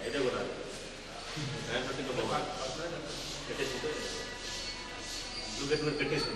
అయితే కూడా పెట్టేసి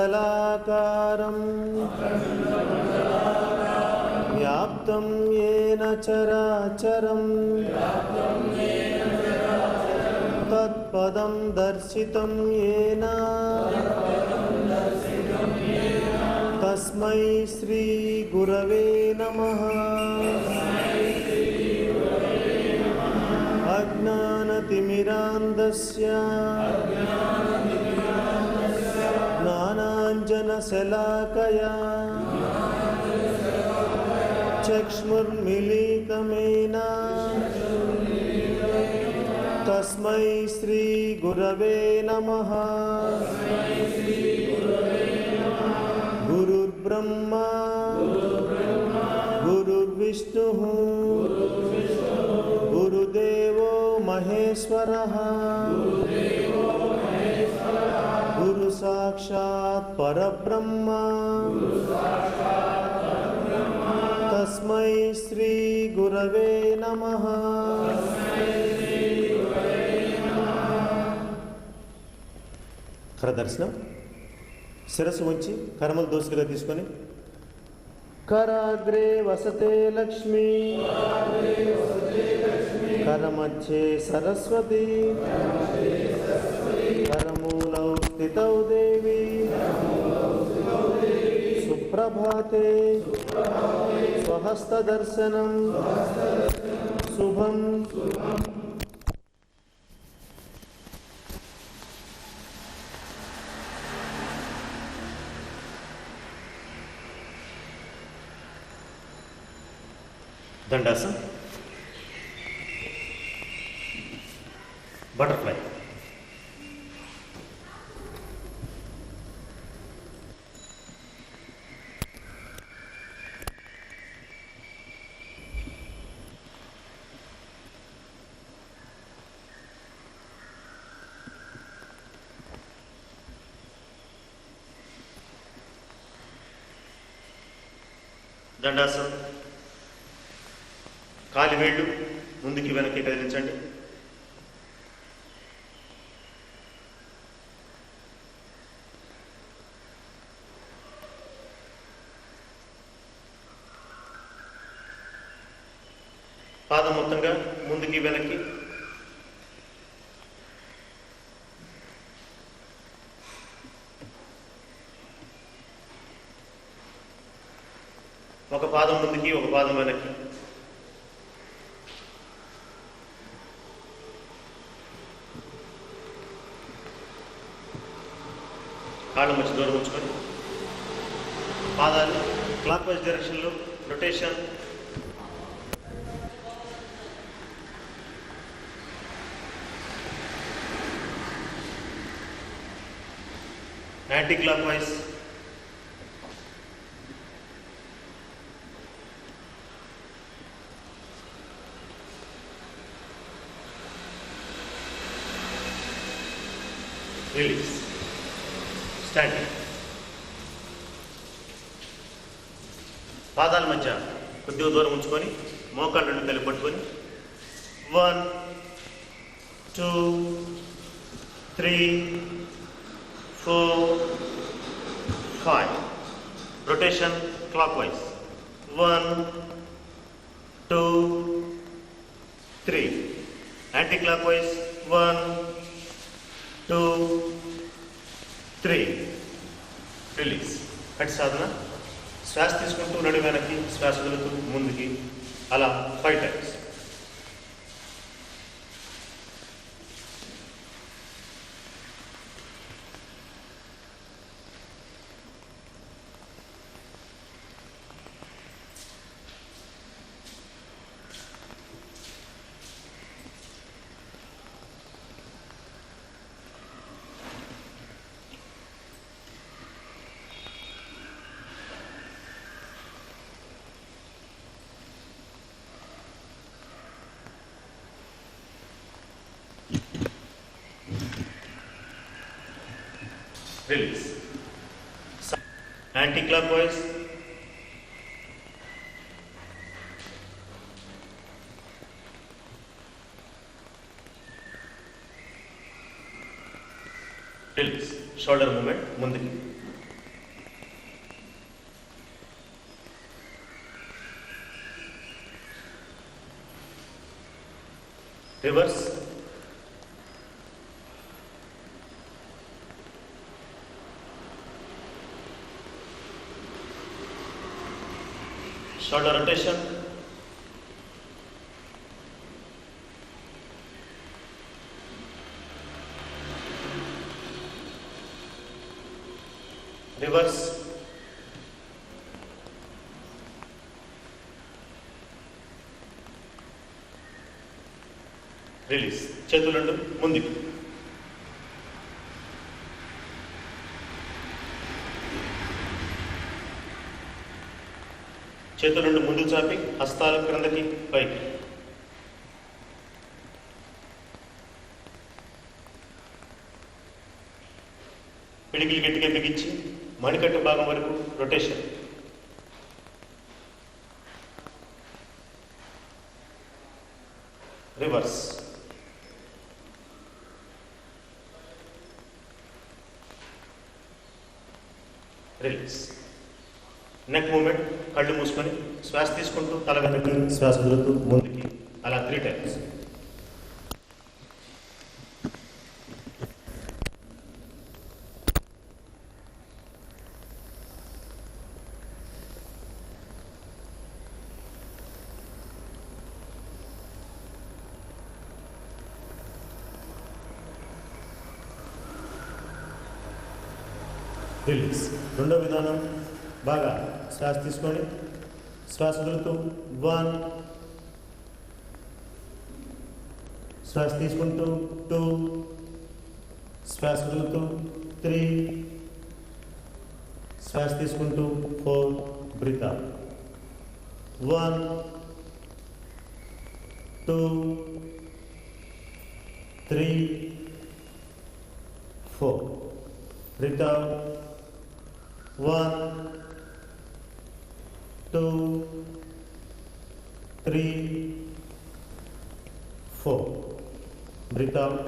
अखण्डमण्डलाकारं व्याप्तं येन चराचरं तत्पदं दर्शितं येन तस्मै श्रीगुरवे नमः। अज्ञानतिमिरान्धस्य ज्ञानाञ्जनशलाकया चक्षुर्मीलितं येन तस्मै श्रीगुरवे नमः। गुरुर्ब्रह्मा गुरुर्विष्णुः गुरुदेवो महेश्वरः गुरु साक्षात् परब्रह्म तस्मै श्री गुरवे नमः। కరదర్శనం శిరస్సు ఉంచి కర్మలు దోసులుగా తీసుకొని కరాగ్రే వసతే లక్ష్మీ కరమధ్యే సరస్వతి కరమూలౌ స్థితౌ దేవి సుప్రభాతే స్వహస్తదర్శనం శుభం। దండాసన్ బటర్ఫ్లై దండాసన్ కాలి వేళ్ళు ముందుకి వెనక్కి కదిలించండి। పాదం మొత్తంగా ముందుకి వెనక్కి. ఒక పాదం ముందుకి, ఒక పాదం వెనక్కి. కాళ్ళ మధ్య దూరం ఉంచుకొని పాదాలు క్లాక్ వైజ్ డైరెక్షన్లో rotation. Anti clock wise. Release. Standing. పాదాల మధ్య కొద్దిగా దూరం ఉంచుకొని మోకాళ్ళు రెండు కలిపి పట్టుకొని 1 2 3 4 5. Rotation clock wise. 1 2 3. Anti clock wise. 1 2 3. Release. కట్ సాధన. శ్వాస తీసుకుంటూ నడు వెనక్కి, శ్వాస వదులుతూ ముందుకి, అలా 5 times. Release. Anticlockwise. Release. Shoulder movement ముందుకి. Reverse. shoulder rotation, reverse, release. చేతులు రెండు ముందుకు. చేతులు రెండు ముందు చాపి హస్తాలు క్రిందకి పైకి. పిడికిలు గట్టిగా బిగించి మణికట్టు భాగం వరకు rotation. Reverse. Release. Neck movement. కళ్ళు మూసుకొని శ్వాస తీసుకుంటూ తల వెనక్కి, శ్వాస వదులుతూ ముందుకి, అలా 3 టైమ్స్. రిలీజ్. రెండో విధానం. బాగా శ్వాస తీసుకొని శ్వాస వదులుతూ 1, శ్వాస తీసుకుంటూ 2, శ్వాస వదులుతూ 3, శ్వాస తీసుకుంటూ 4. Breath out. 1, 2, 3, 4. Breath out. 1, 2, 3, 4. Breath out.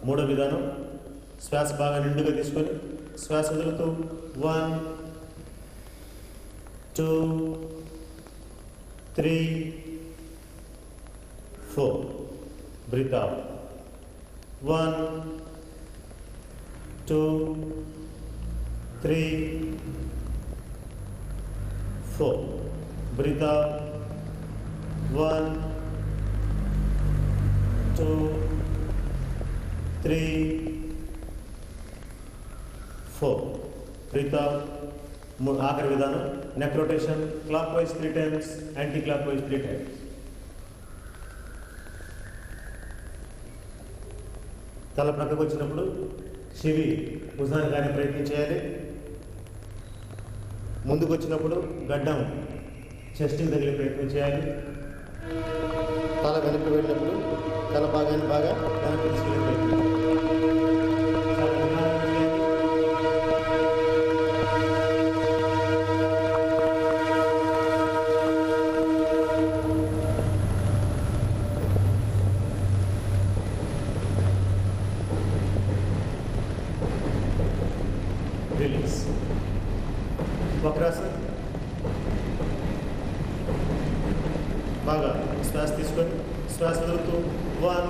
మూడో విధానం. శ్వాస బాగా నిండుగా తీసుకొని శ్వాస వదులుతూ 1, 2, 3, 4. Breathe out. 1, 2, 3, 4. Breathe out. 1, 2, 3, 4. Breathe out. ఆఖరి విధానం neck rotation clock wise 3 times, anti clock wise 3 times. తల ప్రక్కకు వచ్చినప్పుడు చెవి భుజాన్ని కానీ ప్రయత్నం చేయాలి. ముందుకు వచ్చినప్పుడు గడ్డం చెస్ట్కి తగిలే ప్రయత్నం చేయాలి. తల వెనక్కి వెళ్ళినప్పుడు తల భాగాన్ని బాగా వెనక్కి తీసుకెళ్ళే ప్రయత్నం చాలా నిదానంగా చేయాలి. రిలీజ్. వక్రాసన్. బాగా శ్వాస తీసుకొని శ్వాస వదులుతూ 1,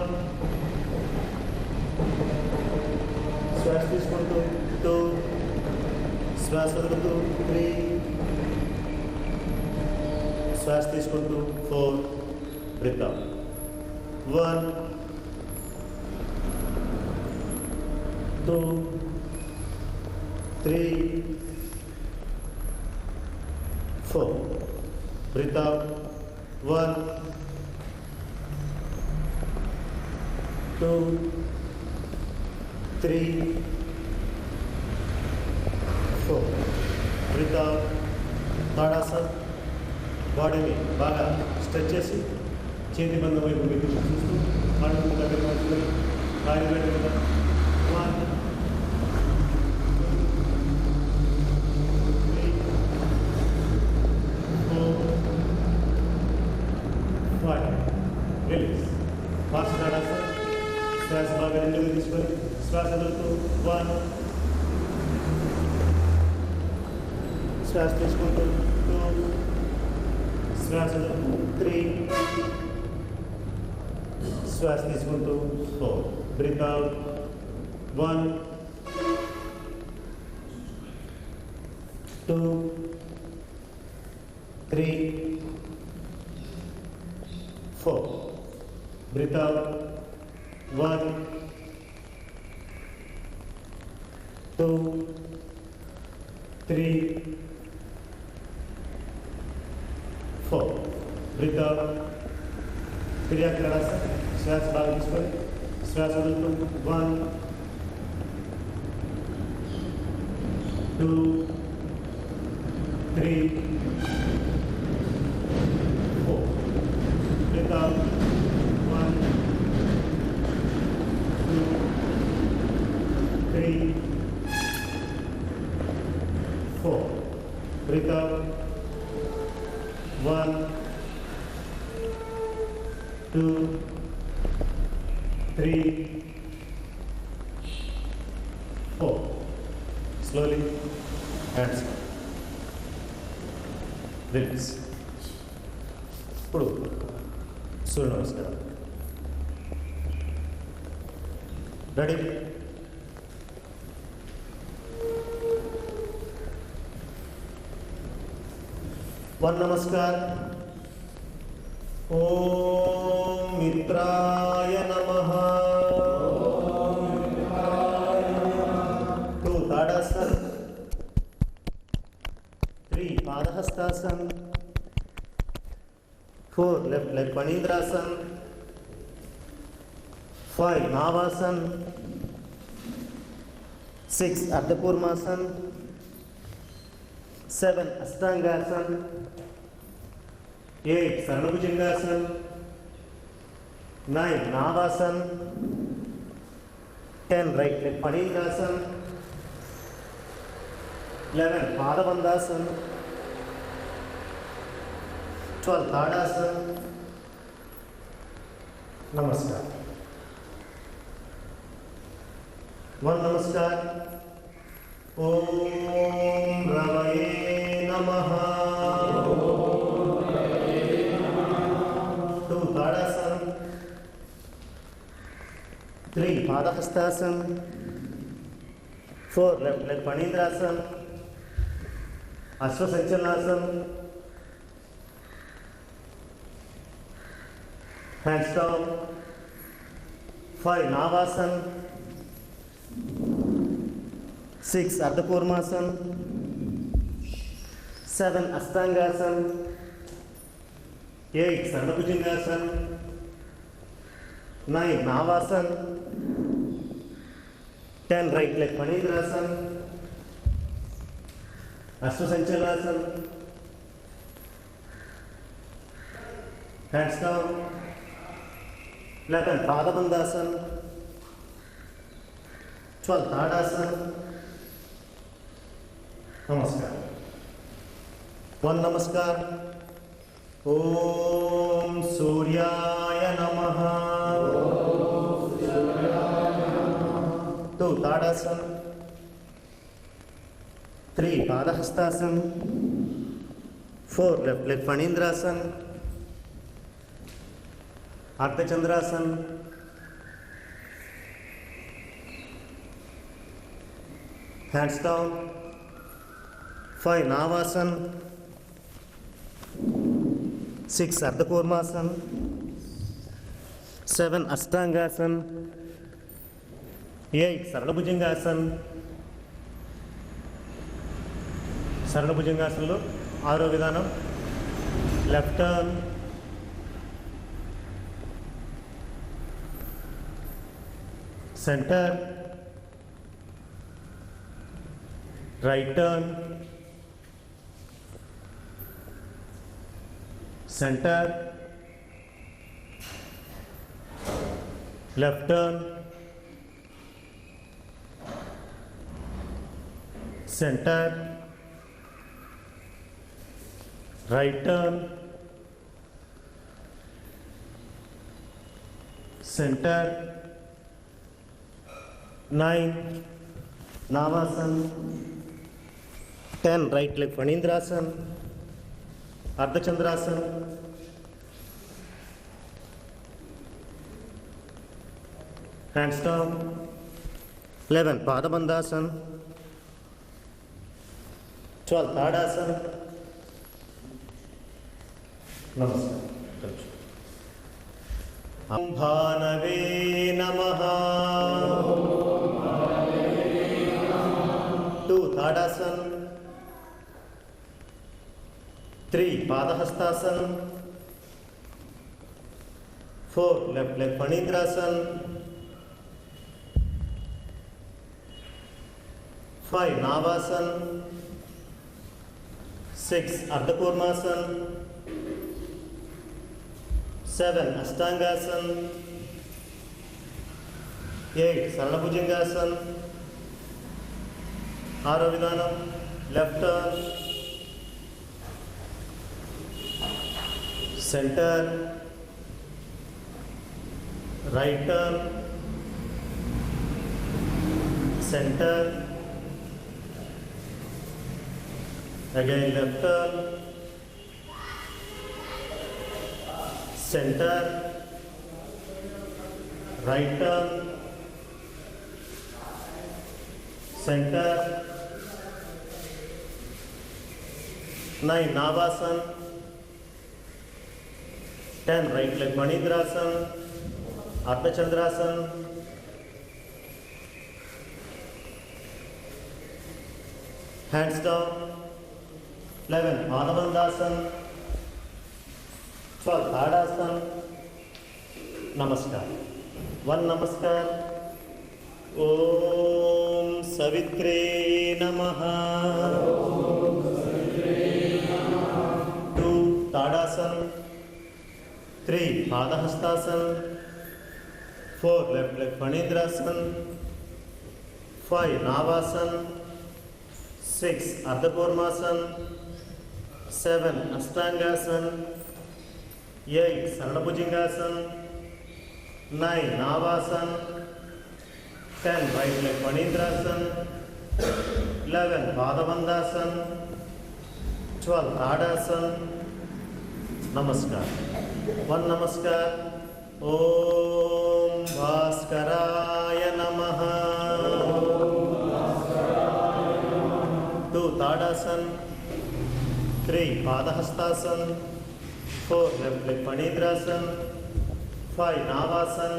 శ్వాస తీసుకుంటూ 2, శ్వాస వదులుతూ 3, శ్వాస తీసుకుంటూ 4. Breath out. 1, 2, 3, 4. Breathe out. 1, 2, 3, 4. Breathe out. Tadasana. బాడీని బాగా స్ట్రెచ్ చేసి చేతి బంధం వైపు మీకు చూస్తూ కళ్ళు దగ్గర పట్టుకొని కాలి మీద 1, 5. రిలీజ్. ఫాస్ట్ తాడాసన్. శ్వాస బాగా రెండుగా తీసుకొని శ్వాస వదులుతూ 1, శ్వాస తీసుకుంటూ 2, శ్వాస వదులుతూ 3, శ్వాస తీసుకుంటూ 4. Breath out. 1, 2, 3, 4. Breathe out. 1, 2, 3, 4. Breathe out. క్రియాకలాస. శ్వాస బాగా తీసుకొని శ్వాస వదులుతూ 1, 2, 3, 4. Breathe out. 1, 2, 3, 4. Breathe out. 1, 2, 3, 4. Slowly, hands up. Release. ఇప్పుడు సూర్య నమస్కారం. రెడీ? वन नमस्कार. ओम मित्राय नमः. टू ताड़ासन. 3 पादहस्तासन. 4 लेफ्ट लेग पनींद्रासन. 5 नावासन. 6 अर्धकूर्मासन. 7 अष्टांगासन. 8 सर्वभुजंगासन. 9 नावासन. 10 राइट लेग पनींद्रासन. 11 पादबंधासन. 12 ताड़ासन. नमस्कार. 1 नमस्कार. ओम रवये नमः. 2 ताड़ासन. Padahastasana. 4 left leg Panindrasana. Ashwasanchalanasana. Hands down. 5 Navasana. 6 Ardha Kurmasana. 7 Astangasana. 8 Sarvabhujangasana. 9 Navasana. 10 right leg Panindrasana. Ashwasanchalanasana. Hands down. 11 Padabandhasana. 12 Tadasana. Namaskar. One Namaskar. Om Suryaya Namaha. 2 Tadasana. 3 Padahastasana. 4 left leg Panindrasana. Ardha Chandrasana. Hands down. 5 Navasana. 6 Ardha Kurmasana. 7 Astangasana. 8 Sarvabhujangasana. సరళభుజంగాసనలో 6వ విధానం left turn, centre, right turn, centre, left turn, centre, right turn, center, 9 Navasana. 10 right leg Panindrasana. Ardha Chandrasana. Hands down. 11 Padabandhasana. 12 Tadasana. नमस्कार. भानवे नमः. 2 Tadasana. 3 Padahastasana. 4 left leg Panindrasana. 5 Navasana. 6 Ardha Kurmasana. 7 Astangasana. 8 Sarvabhujangasana. 6వ విధానం left turn, centre, right turn, centre, again left turn, center, right turn, center, 9 Navasana. 10 right leg Panindrasana. Ardha Chandrasana. Hands down. 11 Padabandhasana. 12 Tadasana. Namaskar. One Namaskar. Om Savitre Namaha. 2 Tadasana. 3 Padahastasana. 4 left leg Panindrasana. 5 Navasana. 6 Ardha Kurmasana. 7 Astangasana. 8 Sarvabhujangasana. 9 Navasana. 10 right leg Panindrasana. 11 Padabandhasana. 12 Tadasana. Namaskar. One Namaskar. Om Bhaskaraya దండాసన్, 3 పాదహస్తాసన్, 4 left leg ఫణీంద్రాసన్, 5 నావాసన్,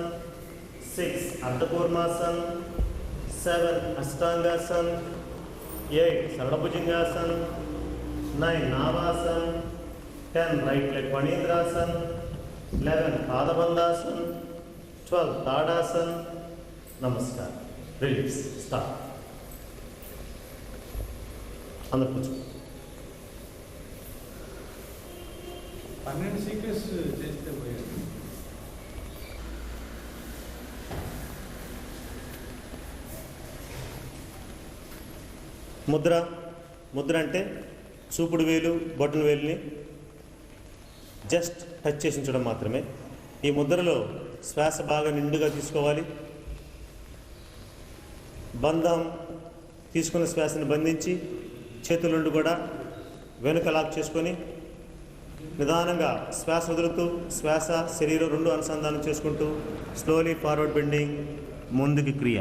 6 అర్ధకూర్మాసన్, 7 అష్టాంగాసన్, 8 సరళభుజంగాసన్, 9 నావాసన్, 10 right leg ఫణీంద్రాసన్, 11 పాదబంధాసన్, 12 తాడాసన్. నమస్కారం. రిలీజ్. స్టార్ట్. అందరు కూర్చో. 12 సీక్వెన్స్ చేస్తే పోయాడు. ముద్ర అంటే చూపుడు వేలు బొటన వేలుని జస్ట్ టచ్ చేసి ఉంచడం మాత్రమే. ఈ ముద్రలో శ్వాస బాగా నిండుగా తీసుకోవాలి. బంధం తీసుకున్న శ్వాసను బంధించి చేతుల నుండి కూడా వెనుక లాక్ చేసుకొని నిదానంగా శ్వాస వదులుతూ శ్వాస శరీరం రెండు అనుసంధానం చేసుకుంటూ స్లోలీ ఫార్వర్డ్ బెండింగ్, ముందుకి క్రియ.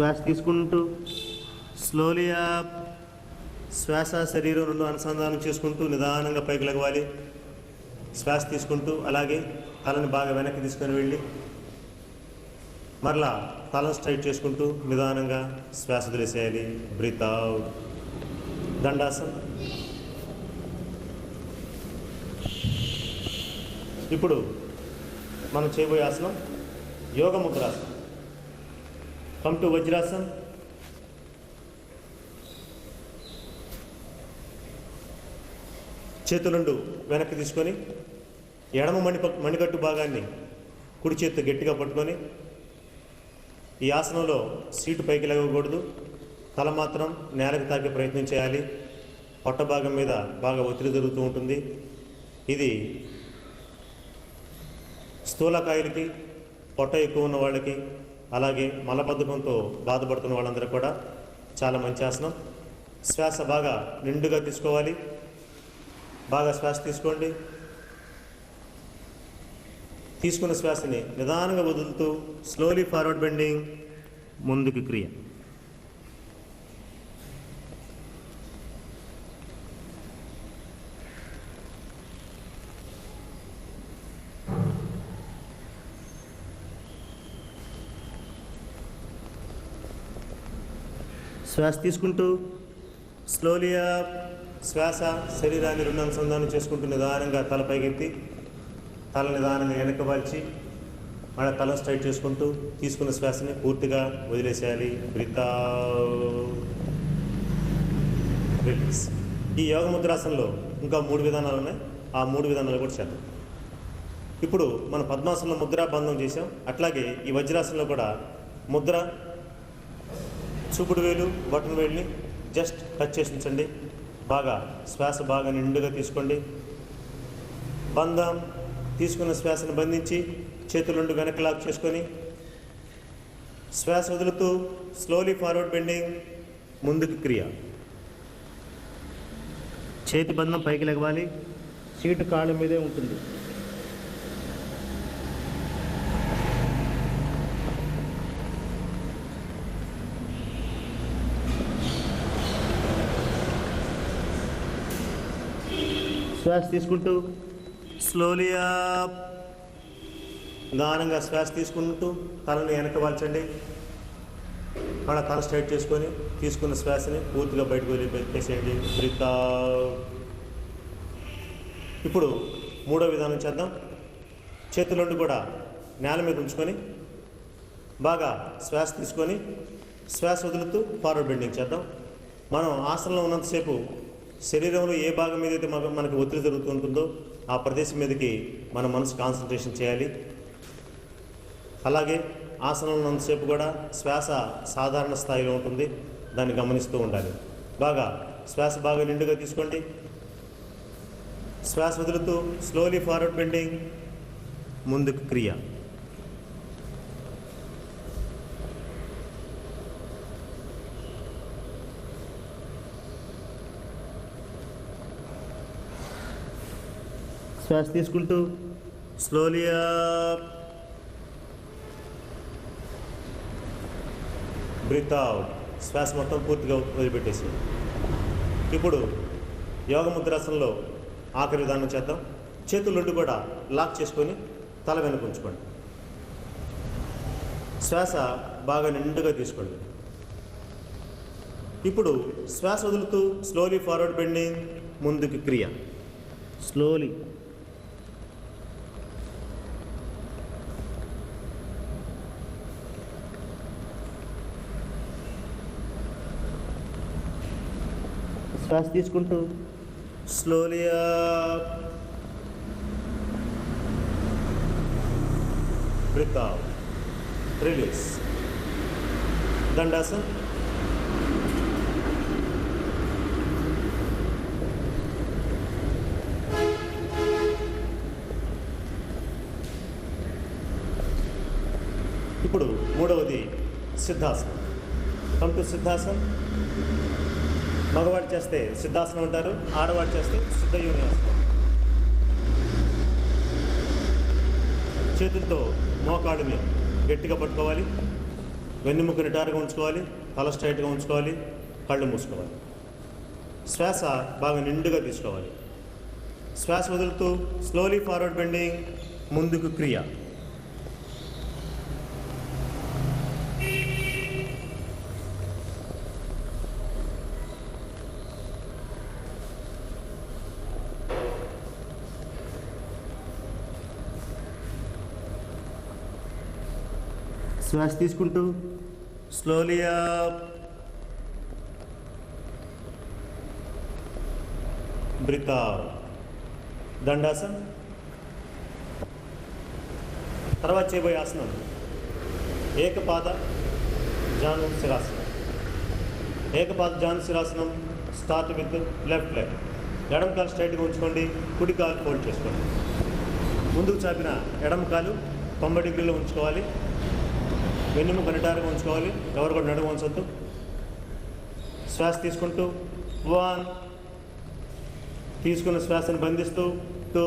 శ్వాస తీసుకుంటూ స్లోలీ అప్. శ్వాస శరీరం రెండు అనుసంధానం చేసుకుంటూ నిదానంగా పైకి లగవాలి. శ్వాస తీసుకుంటూ అలాగే తలని బాగా వెనక్కి తీసుకొని వెళ్ళి మరలా తలను స్ట్రైట్ చేసుకుంటూ నిదానంగా శ్వాస వదిలేసేయాలి. Breath out. దండాసన్. ఇప్పుడు మనం చేయబోయే ఆసనం యోగ ముద్రాసనం. Come to Vajrasan. చేతులుండు వెనక్కి తీసుకొని ఎడమ మణికట్టు భాగాన్ని కుడి చేతితో గట్టిగా పట్టుకొని ఈ ఆసనంలో సీటు పైకి లేవకూడదు. తల మాత్రం నేలకు తాకే ప్రయత్నం చేయాలి. పొట్ట భాగం మీద బాగా ఒత్తిడి జరుగుతూ ఉంటుంది. ఇది స్థూలకాయులకి, పొట్ట ఎక్కువ ఉన్న వాళ్ళకి, అలాగే మలబద్ధకంతో బాధపడుతున్న వాళ్ళందరూ కూడా చాలా మంచి ఆసనం. శ్వాస బాగా నిండుగా తీసుకోవాలి. బాగా శ్వాస తీసుకోండి. తీసుకున్న శ్వాసని నిదానంగా వదులుతూ స్లోలీ ఫార్వర్డ్ బెండింగ్, ముందుకు క్రియ. శ్వాస తీసుకుంటూ స్లోలీ అప్. శ్వాస శరీరాన్ని రెండు అనుసంధానం చేసుకుంటూ నిదానంగా తల పైకెత్తి తల నిదానంగా వెనక వాల్చి మళ్ళీ తల స్ట్రైట్ చేసుకుంటూ తీసుకున్న శ్వాసని పూర్తిగా వదిలేసేయాలి. Breath out. రిలీజ్. ఈ యోగ ముద్రాసనంలో ఇంకా 3 విధానాలు ఉన్నాయి. ఆ 3 విధానాలు కూడా చేద్దాం. ఇప్పుడు మనం పద్మాసనంలో ముద్రా బంధం చేసాం. అట్లాగే ఈ వజ్రాసనంలో కూడా ముద్ర చూపుడు వేలు బటన్ వేలుని జస్ట్ టచ్ చేసి ఉంచండి. బాగా శ్వాస బాగా నిండుగా తీసుకోండి. బంధం తీసుకున్న శ్వాసను బంధించి చేతులు రెండు వెనక్కి లాక్ చేసుకొని శ్వాస వదులుతూ స్లోలీ ఫార్వర్డ్ బెండింగ్, ముందుకు క్రియ. చేతి బంధం పైకి లెగవాలి. సీటు కాళ్ళ మీదే ఉంటుంది. శ్వాస తీసుకుంటూ స్లోలీ అప్. నిదానంగా శ్వాస తీసుకుంటూ తలని వెనక వాల్చండి. మళ్ళీ తల స్ట్రైట్ చేసుకొని తీసుకున్న శ్వాసని పూర్తిగా బయటకు వదిలిపెట్టేసేయండి. Breath out. ఇప్పుడు 3వ విధానం చేద్దాం. చేతులుండి కూడా నేల మీద ఉంచుకొని బాగా శ్వాస తీసుకొని శ్వాస వదులుతూ ఫార్వర్డ్ బెండింగ్ చేద్దాం. మనం ఆసనంలో ఉన్నంతసేపు శరీరంలో ఏ భాగం మీద అయితే మనకు ఒత్తిడి జరుగుతూ ఉంటుందో ఆ ప్రదేశం మీదకి మన మనసు కాన్సన్ట్రేషన్ చేయాలి. అలాగే ఆసనంలో ఉన్నంతసేపు కూడా శ్వాస సాధారణ స్థాయిలో ఉంటుంది. దాన్ని గమనిస్తూ ఉండాలి. బాగా శ్వాస బాగా నిండుగా తీసుకోండి. శ్వాస వదులుతూ స్లోలీ ఫార్వర్డ్ బెండింగ్, ముందుకు క్రియ. శ్వాస తీసుకుంటూ స్లోలీ అప్, బ్రీత్ అవుట్. శ్వాస మొత్తం పూర్తిగా వదిలిపెట్టేసి. ఇప్పుడు యోగ ముద్రాసనంలో ఆఖరి విధానం చేద్దాం. చేతులు రెండు కూడా లాక్ చేసుకొని తల వెనుక ఉంచుకోండి. శ్వాస బాగా నిండుగా తీసుకోండి. ఇప్పుడు శ్వాస వదులుతూ స్లోలీ ఫార్వర్డ్ బెండింగ్, ముందుకు క్రియ. స్లోలీ శ్వాస తీసుకుంటూ slowly up, breathe out, release. దండాసన్. ఇప్పుడు మూడవది సిద్ధాసనం. Come to సిద్ధాసన్. మగవాడు చేస్తే సిద్ధాసనం అంటారు, ఆడవాడు చేస్తే సిద్ధ యోనియాసనం. చేతులతో మోకాడుని గట్టిగా పట్టుకోవాలి, వెన్నెముక నిటారుగా ఉంచుకోవాలి, తల స్ట్రైట్గా ఉంచుకోవాలి, కళ్ళు మూసుకోవాలి. శ్వాస బాగా నిండుగా తీసుకోవాలి. శ్వాస వదులుతూ స్లోలీ ఫార్వర్డ్ బెండింగ్, ముందుకు క్రియ. శ్వాస తీసుకుంటూ స్లోలీ అప్, బ్రీత్ అవుట్. దండాసన్. తర్వాత చేయబోయే ఆసనం ఏకపాద జాను శిరాసనం. ఏకపాద జాను శిరాసనం స్టార్ట్ విత్ లెఫ్ట్ లెగ్. ఎడమ కాలు స్ట్రైట్గా ఉంచుకోండి, కుడి కాలు ఫోల్డ్ చేసుకోండి. ముందుకు చాపిన ఎడమ కాలు 90 డిగ్రీలో ఉంచుకోవాలి, వెన్నెముక నిటారుగా ఉంచుకోవాలి, ఎవరు కూడా నడుము ఉంచొద్దు. శ్వాస తీసుకుంటూ 1, తీసుకున్న శ్వాసను బంధిస్తూ 2,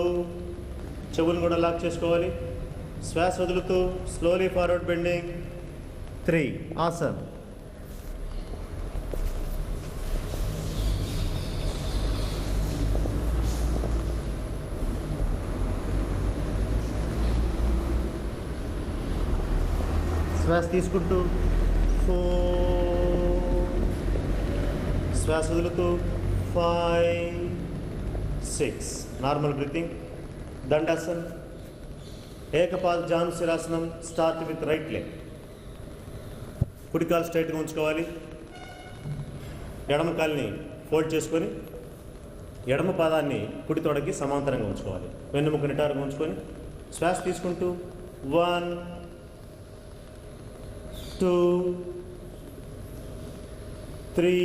చెవులను కూడా లాక్ చేసుకోవాలి. శ్వాస వదులుతూ స్లోలీ ఫార్వర్డ్ బెండింగ్ 3. ఆసన్. శ్వాస తీసుకుంటూ 4, శ్వాస వదులుతూ 5, 6. Normal breathing. దండాసన్. ఏకపాద జాను శిరాసనం స్టార్ట్ విత్ రైట్ లెగ్. కుడి కాలు స్ట్రైట్గా ఉంచుకోవాలి, ఎడమ కాలుని ఫోల్డ్ చేసుకొని ఎడమ పాదాన్ని కుడి తొడకి సమాంతరంగా ఉంచుకోవాలి, వెన్నెముక నిటారుగా ఉంచుకొని. శ్వాస తీసుకుంటూ 1, 2, 3,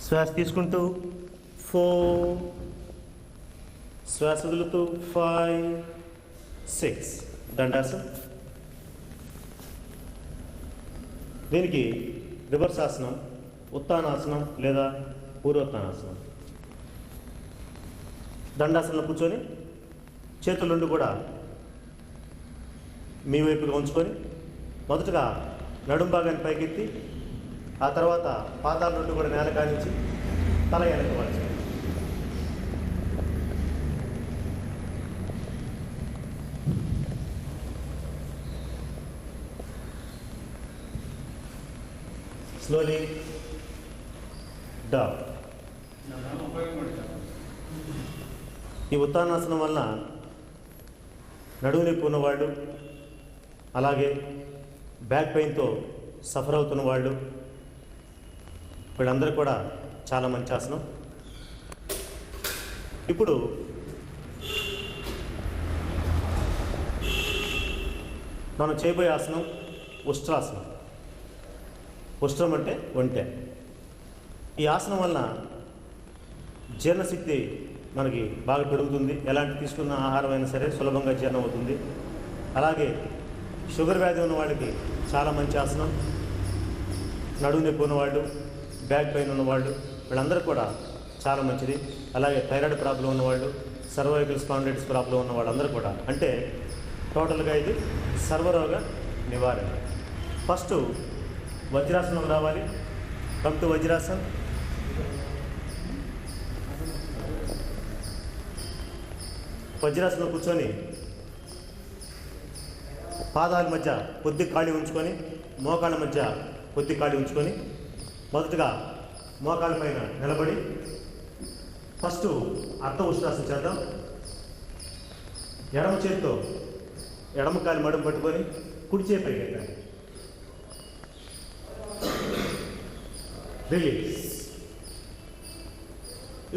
'శ్వాస తీసుకుంటూ 4, శ్వాస వదులుతూ 5, 6. దండాసన్. దీనికి రివర్స్ ఆసనం, ఉత్తానాసనం లేదా పూర్వోత్తానాసనం. దండాసనంలో కూర్చొని చేతుల నుండి కూడా మీ వైపుగా ఉంచుకొని మొదటగా నడుం భాగాన్ని పైకెత్తి, ఆ తర్వాత పాదాల నుండి కూడా నేల కానించి తల వెనక్కి వాల్చండి. Slowly down. ఈ ఉత్తానాసనం వలన నడుము నొప్పి ఉన్నవాళ్ళు, అలాగే బ్యాక్ పెయిన్తో సఫర్ అవుతున్న వాళ్ళు, వీళ్ళందరూ కూడా చాలా మంచి ఆసనం. ఇప్పుడు మనం చేయబోయే ఆసనం ఉష్ట్రాసనం. ఉష్ట్రం అంటే ఒంటె. ఈ ఆసనం వలన జీర్ణశక్తి మనకి బాగా పెరుగుతుంది. ఎలాంటి తీసుకున్న ఆహారం అయినా సరే సులభంగా జీర్ణం అవుతుంది. అలాగే షుగర్ వ్యాధి ఉన్న వాళ్ళకి చాలా మంచి ఆసనం. నడుము నొప్పి ఉన్నవాళ్ళు, బ్యాక్ పెయిన్ ఉన్నవాళ్ళు, వీళ్ళందరూ కూడా చాలా మంచిది. అలాగే థైరాయిడ్ ప్రాబ్లం ఉన్నవాళ్ళు, సర్వైకల్ స్పాండిలైటిస్ ప్రాబ్లం ఉన్న వాళ్ళందరూ కూడా, అంటే టోటల్గా ఇది సర్వరోగ నివారణ. ఫస్ట్ వజ్రాసనం రావాలి. Come to Vajrasan. వజ్రాసనం కూర్చొని పాదాల మధ్య కొద్ది ఖాళీ ఉంచుకొని, మోకాళ్ళ మధ్య కొద్ది ఖాళీ ఉంచుకొని, మొదటగా మోకాళ్ళ పైన నిలబడి ఫస్ట్ అర్ధ ఉష్ట్రాసనం చేద్దాం. ఎడమ చేతితో ఎడమ కాలి మడుము పట్టుకొని కుడి చేయి పైకి ఎత్తాలి. రిలీజ్.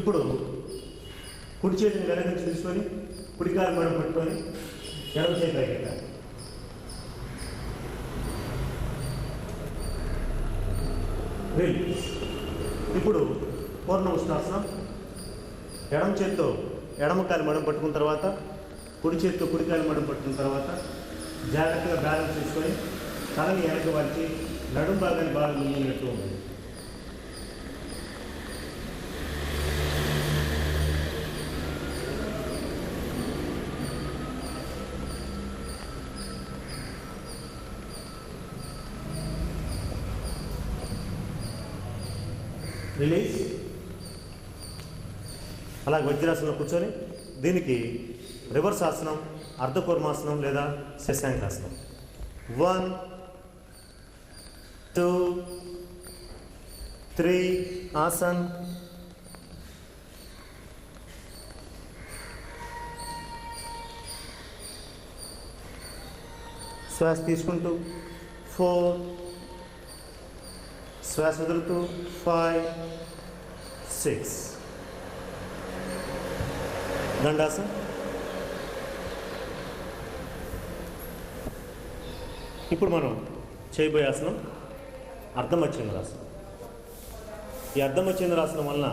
ఇప్పుడు కుడి చేతిని వెనక నుంచి తీసుకొని కుడి కాలి మడుము పట్టుకొని ఎడమ చేయి పైకి ఎత్తాలి. రిలీజ్. ఇప్పుడు పూర్ణ ఉష్ట్రాసనం. ఎడమ చేతితో ఎడమ కాలి మడుము పట్టుకున్న తర్వాత కుడి చేతితో కుడి కాలి మడుము పట్టుకున్న తర్వాత జాగ్రత్తగా బ్యాలెన్స్ చేసుకొని తలని వెనక వాల్చి నడుం భాగాన్ని బాగా ముందున్నట్టు ఉంటుంది. రిలీజ్. అలాగే వజ్రాసనంలో కూర్చొని దీనికి రివర్స్ ఆసనం, అర్ధకూర్మాసనం లేదా శశాంకాసనం. 1 2 3 ఆసన్. శ్వాస తీసుకుంటూ 4, శ్వాస వదులుతూ 5 6. దండాసన్. ఇప్పుడు మనం చేయబోయే ఆసనం అర్ధమచ్చేంద్రాసనం. ఈ అర్ధమచ్చేంద్రాసనం వలన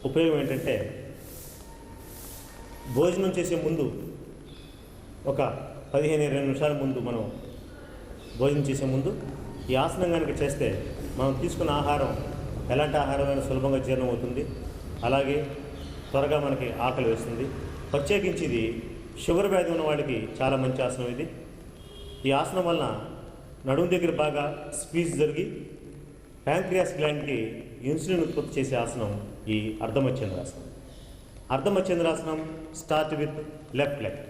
ఉపయోగం ఏంటంటే, భోజనం చేసే ముందు ఒక 15-20 నిమిషాల ముందు, మనం భోజనం చేసే ముందు ఈ ఆసనం కనుక చేస్తే మనం తీసుకున్న ఆహారం ఎలాంటి ఆహారమైనా సులభంగా జీర్ణం అవుతుంది. అలాగే త్వరగా మనకి ఆకలి వేస్తుంది. ప్రత్యేకించి ఇది షుగర్ వ్యాధి ఉన్న వాళ్ళకి చాలా మంచి ఆసనం ఇది. ఈ ఆసనం వలన నడుము దగ్గర బాగా స్క్వీజ్ జరిగి ప్యాంక్రియాస్ గ్లాండ్కి ఇన్సులిన్ ఉత్పత్తి చేసే ఆసనం ఈ అర్ధమచ్చేంద్రాసనం. అర్ధమచ్చేంద్రాసనం స్టార్ట్ విత్ లెఫ్ట్ లెగ్.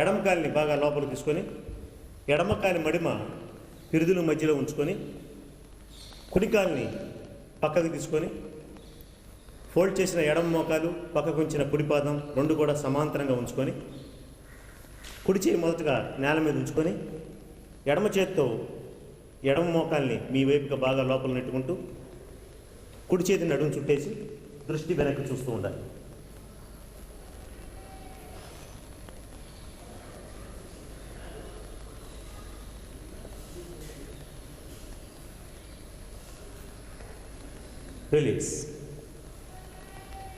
ఎడమ కాలిని బాగా లోపలికి తీసుకొని ఎడమ కాలి మడిమ పిరుదుల మధ్యలో ఉంచుకొని కుడి కాలిని పక్కకు తీసుకొని ఫోల్డ్ చేసిన ఎడమ మోకాలు, పక్కకు ఉంచిన కుడి పాదం రెండు కూడా సమాంతరంగా ఉంచుకొని కుడి చేయి మొదటగా నేల మీద ఉంచుకొని ఎడమ చేతితో ఎడమ మోకాల్ని మీ వైపుగా బాగా లోపల నెట్టుకుంటూ కుడి చేతి నడుము చుట్టేసి దృష్టి వెనక్కి చూస్తూ ఉండాలి. రిలీజ్.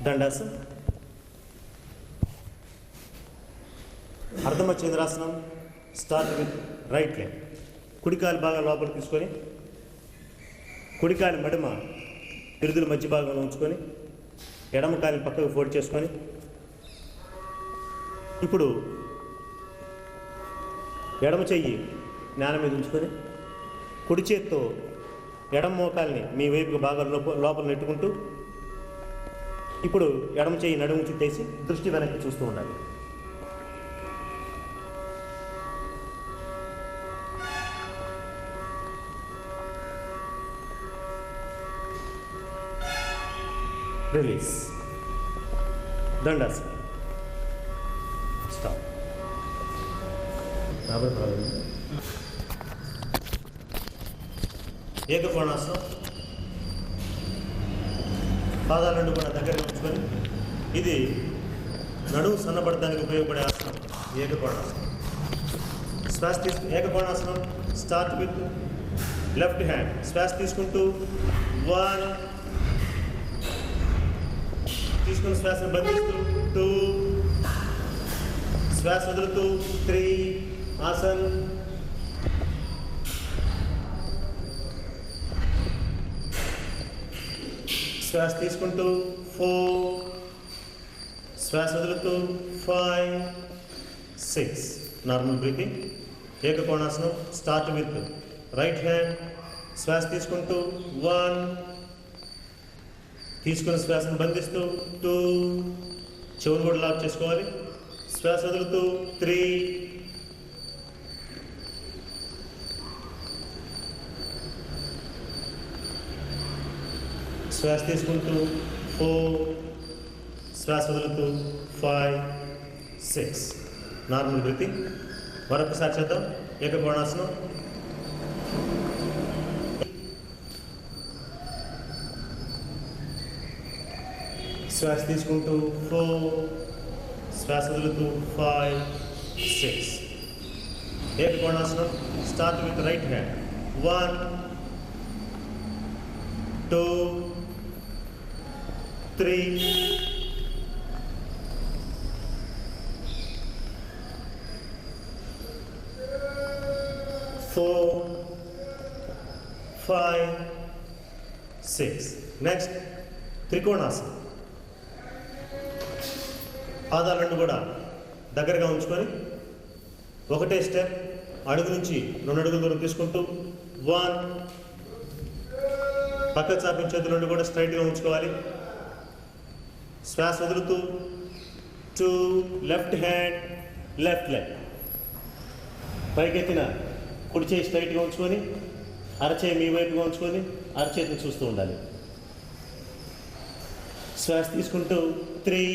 దండాసన్. అర్ధమచ్చేంద్రాసనం స్టార్ట్ విత్ రైట్ లెగ్. కుడికాలు బాగా లోపలికి తీసుకొని కుడికాలి మడిమ పిరుదుల మధ్య భాగంలో ఉంచుకొని ఎడమ కాలిని పక్కకు ఫోల్డ్ చేసుకొని ఇప్పుడు ఎడమ చెయ్యి నేల మీద ఉంచుకొని కుడి చేత్తో ఎడమ మోకాల్ని మీ వైపుకి బాగా లోపల నెట్టుకుంటూ ఇప్పుడు ఎడమ చెయ్యి నడుము చుట్టేసి దృష్టి వెనక్కి చూస్తూ ఉండాలి. రిలీజ్. దండాసన్. స్టాప్. ఏకకోణాసనం. పాదాలు రెండు కూడా దగ్గరగా ఉంచుకొని ఇది నడుము సన్నపడడానికి ఉపయోగపడే ఆసనం ఏకకోణాసనం. శ్వాస ఏకకోణాసనం స్టార్ట్ విత్ లెఫ్ట్ హ్యాండ్. శ్వాస తీసుకుంటూ 1 తీసుకున్న శ్వాసను బంధిస్తూ 2, శ్వాస వదులుతూ 3, ఆసన్. శ్వాస తీసుకుంటూ 4, శ్వాస వదులుతూ 5, 6. Normal breathing. ఏకకోణాసనం. Start with right hand. శ్వాస తీసుకుంటూ 1, తీసుకున్న శ్వాసను బంధిస్తూ 2, చెవును కూడా లాక్ చేసుకోవాలి. శ్వాస వదులుతూ 3, శ్వాస తీసుకుంటూ 4, శ్వాస వదులుతూ 5, 6. Normal breathing. మరొకసారి చేద్దాం. ఏకకోణాసనం. శ్వాస తీసుకుంటూ 4, శ్వాస వదులుతూ 5, 6. ఏకకోణాసనం. Start with right hand. 1, 2, 3, 4, 5, 6. Next త్రికోణాసనం. పాదాలు రెండు కూడా దగ్గరగా ఉంచుకొని ఒకటే స్టెప్ అడుగు నుంచి 2 అడుగుల దూరం తీసుకుంటూ 1, పక్క చాపిన చేతులు రెండు కూడా స్ట్రైట్గా ఉంచుకోవాలి. శ్వాస వదులుతూ 2, లెఫ్ట్ హ్యాండ్, లెఫ్ట్ లెగ్. పైకెత్తిన కుడి చేయి స్ట్రైట్గా ఉంచుకొని అరచేయి మీ వైపుగా ఉంచుకొని అరచేతిని చూస్తూ ఉండాలి. శ్వాస తీసుకుంటూ 3,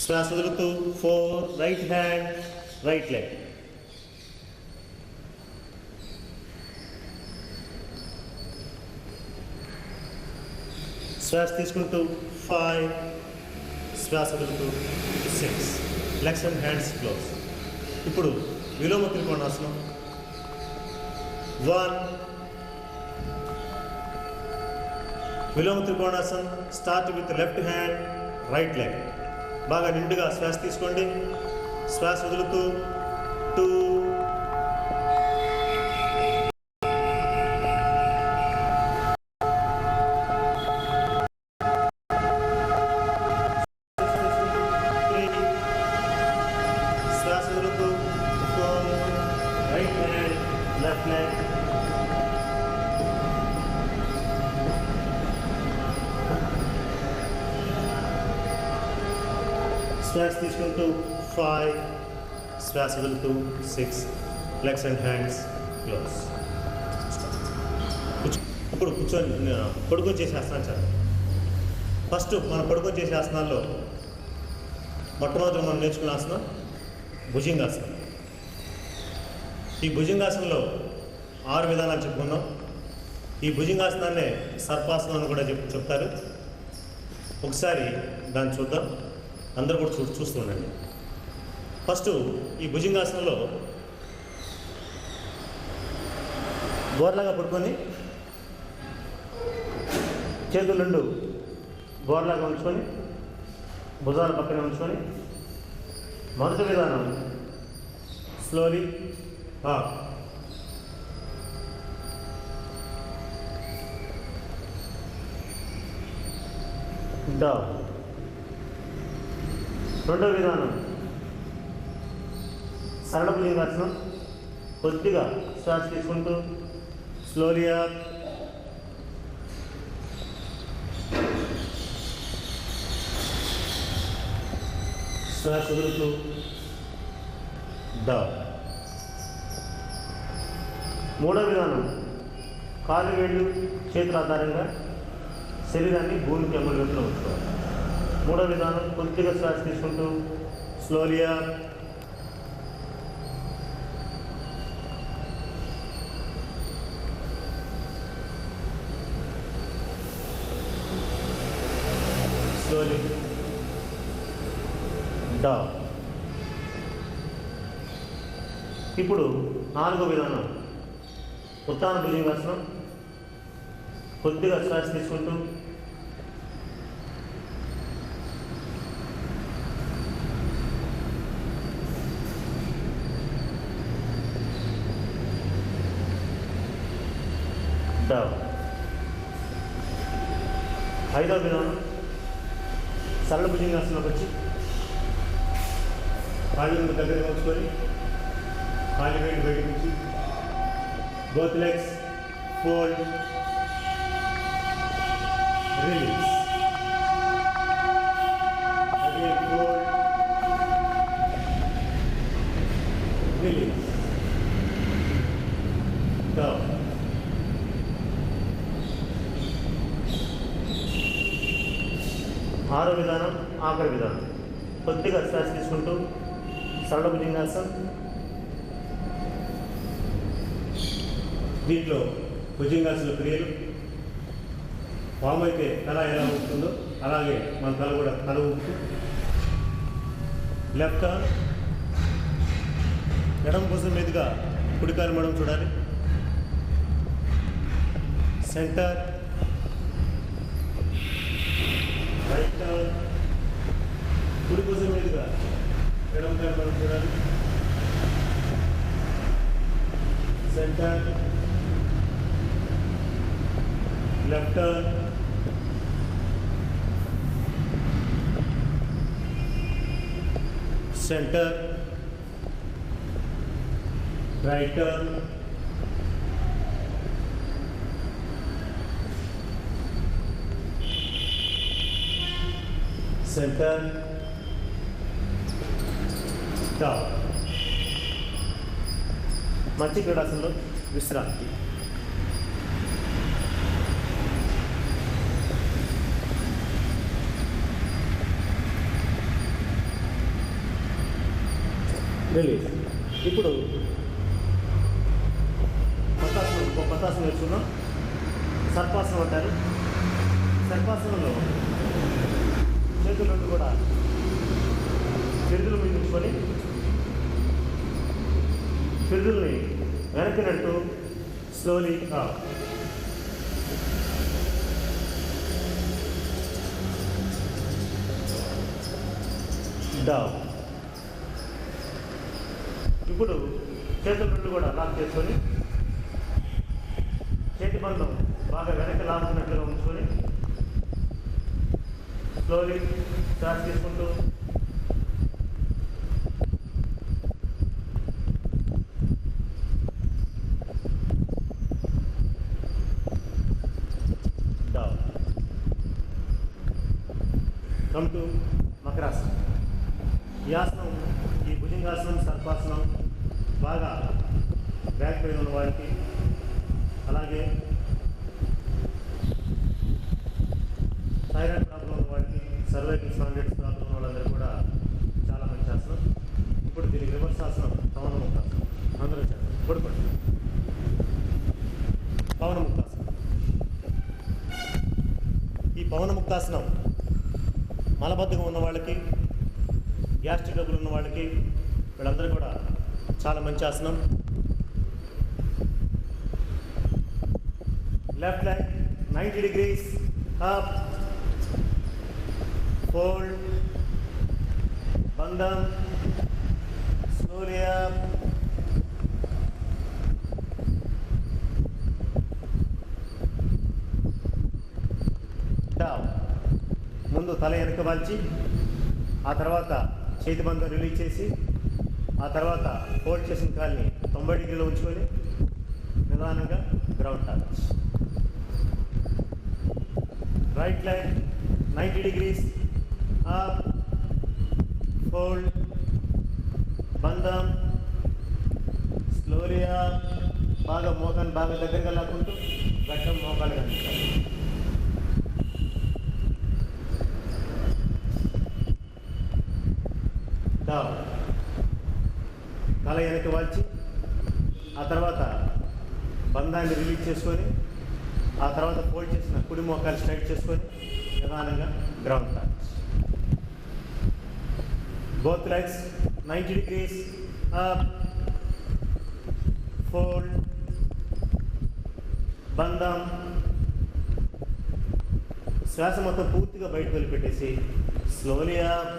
శ్వాస వదులుతూ 4, రైట్ హ్యాండ్, రైట్ లెగ్. శ్వాస తీసుకుంటూ 5, శ్వాస వదులుతూ 6. Legs and hands close. ఇప్పుడు విలోమ త్రికోణాసనం. 1, విలోమ త్రికోణాసనం. Start with left hand, right leg. బాగా నిండుగా శ్వాస తీసుకోండి. శ్వాస వదులుతూ 2, శ్వాస వదులుతూ 4, రైట్ హ్యాండ్, లెఫ్ట్ లెగ్. శ్వాస తీసుకుంటూ 5, శ్వాస వదులుతూ 6. Legs and hands close. ఇప్పుడు కూర్చొని పడుకొని చేసే ఆసనాలు సార్. ఫస్ట్ మనం పడుకొని చేసే ఆసనాల్లో మొట్టమొదటి మనం నేర్చుకునే ఆసనం భుజంగాసనం. ఈ భుజంగాసనంలో 6 విధానాలు చెప్పుకున్నాం. ఈ భుజంగాసనాన్నే సర్పాసనం అని కూడా చెప్తారు. ఒకసారి దాన్ని చూద్దాం. అందరూ కూడా చూస్తూ ఉండండి. ఫస్ట్ ఈ భుజంగాసనంలో బోర్లాగా పడుకొని చేతులు రెండు బోర్లాగా ఉంచుకొని భుజాల పక్కనే ఉంచుకొని మొదటి విధానం స్లోలీ అప్, డౌన్. రెండో విధానం సరళ భుజంగాసనం. కొద్దిగా శ్వాస తీసుకుంటూ స్లోలీ అప్, శ్వాస వదులుతూ డౌన్. మూడో విధానం కాలు వేళ్ళు చేతుల ఆధారంగా శరీరాన్ని భూమికి అమలులో ఉంచుకోవాలి. మూడో విధానం కొద్దిగా శ్వాస తీసుకుంటూ స్లోలీ అప్, స్లోలీ డౌన్. ఇప్పుడు నాలుగో విధానం ఉత్తాన భుజంగాసనం. కొద్దిగా శ్వాస తీసుకుంటూ డౌన్. ఐదవ విధానం సరళ భుజంగాసనంలోకి వచ్చి కాళ్ళు దగ్గరగా ఉంచుకొని కాళ్ళు వేడి బయటకు వచ్చి both legs fold, release, again fold, release, down. ఆరో విధానం ఆఖరి విధానం. కొద్దిగా శ్వాస తీసుకుంటూ సరళ భుజంగాసనం. దీంట్లో భుజంగాసన క్రియలు పాము అయితే తల ఎలా ఉంటుందో అలాగే మన తల కూడా తల ఊపుతూ లెఫ్ట్ ఆర్మ్ ఎడమ భుజం మీదుగా కుడికాలు మడం చూడాలి. సెంటర్ రైట్ ఆర్మ్ కుడి భుజం మీదుగా ఎడమ కాలు మడం చూడాలి. Centre left turn, center, right turn, center, down. మంచి క్రీడాసనంలో విశ్రాంతి. రిలీజ్. ఇప్పుడు పతాసనం నేర్చుకున్నాం. సర్పాసనం అంటారు. సర్పాసనంలో చేతులు రెండు కూడా పిరుదుల మీద ఉంచుకొని పిరుదుల్ని వెనక్కి నడుతూ స్లోలీ డౌన్. ఇప్పుడు చేతుల రెండు కూడా లాక్ చేసుకొని చేతి బంధం బాగా వెనక్కి లాగుతున్నట్లుగా ఉంచుకొని స్లోలీ శ్వాస తీసుకుంటూ డౌన్. కమ్ టు మకరాసనం. ఈ ఆసనం, ఈ భుజంగాసనం, సర్పాసనం బాగా బ్యాక్ పెయిన్ ఉన్న వారికి, అలాగే థైరాయిడ్ ప్రాబ్లం ఉన్న వారికి, సర్వైకల్ స్పాండిలైటిస్ ప్రాబ్లం ఉన్న వాళ్ళందరూ కూడా చాలా మంచి ఆసనం. ఇప్పుడు దీనికి రివర్స్ ఆసనం పవనముక్తాసనం. అందరూ చేస్తారు. పడుకోండి. పవనముక్తాసనం. ఈ పవనముక్తాసనం మలబద్ధకం ఉన్న వాళ్ళకి, గ్యాస్ట్రిక్ ట్రబుల్ ఉన్న వాళ్ళకి, వీళ్ళందరూ కూడా చాలా మంచి ఆసనం. Left leg 90 degrees up, fold, బంధం, స్లోలీ అప్, డౌన్. ముందు తల వెనక వాల్చి ఆ తర్వాత చేతి బంధం రిలీజ్ చేసి ఆ తర్వాత ఫోల్డ్ చేసిన కాల్ని 90 డిగ్రీలో ఉంచుకొని నిదానంగా ground touch. Right leg 90 degrees up, fold, బంధం, స్లోలీ అప్. బాగా మోకాన్ని బాగా దగ్గరగా లాక్కుంటూ గట్టం మోకాలు కనిపిస్తాయి. డౌన్. తల వెనక్కి వాల్చి ఆ తర్వాత బంధాన్ని రిలీజ్ చేసుకొని ఆ తర్వాత ఫోల్డ్ చేసిన కుడి మోకాలు స్ట్రైట్ చేసుకొని నిదానంగా ground touch. Both legs 90 degrees up, fold, బంధం. శ్వాస మొత్తం పూర్తిగా బయటకు వదిలిపెట్టేసి స్లోలీ అప్,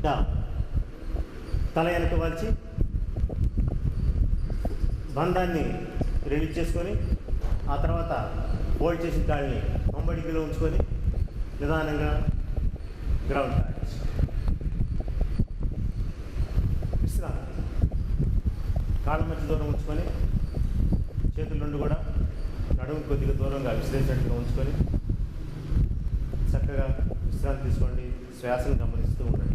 డౌన్. తల వెనక వాల్చి బంధాన్ని రిలీజ్ చేసుకొని ఆ తర్వాత ఫోల్డ్ చేసిన కాళ్ళని 90 డిగ్రీలో ఉంచుకొని నిదానంగా గ్రౌండ్ టచ్. విశ్రాంతి. కాళ్ళ మధ్య దూరం ఉంచుకొని చేతుల నుండి కూడా నడుము కొద్దిగా దూరంగా విశ్లేషించినట్టుగా ఉంచుకొని చక్కగా విశ్రాంతి తీసుకోండి. శ్వాసను గమనిస్తూ ఉండండి.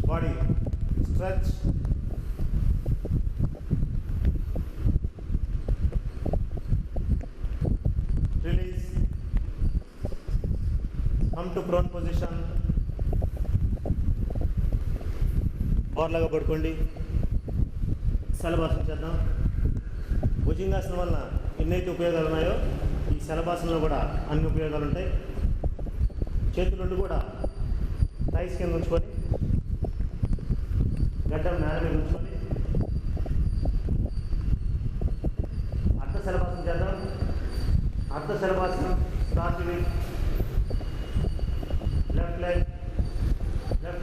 Body stretch. Release. Come to prone position. బోర్లాగా పడుకోండి. శలభాసనం చేద్దాం. భుజంగాసనం వలన ఎన్నైతే ఉపయోగాలు ఉన్నాయో ఈ శలభాసనంలో కూడా అన్ని ఉపయోగాలు ఉంటాయి. చేతుల నుండి కూడా థైస్ కింద ఉంచుకొని గడ్డం నేల మీద ఉంచుకొని అర్ధ శలభాసనం చేద్దాం. అర్ధ శలభాసనం start with left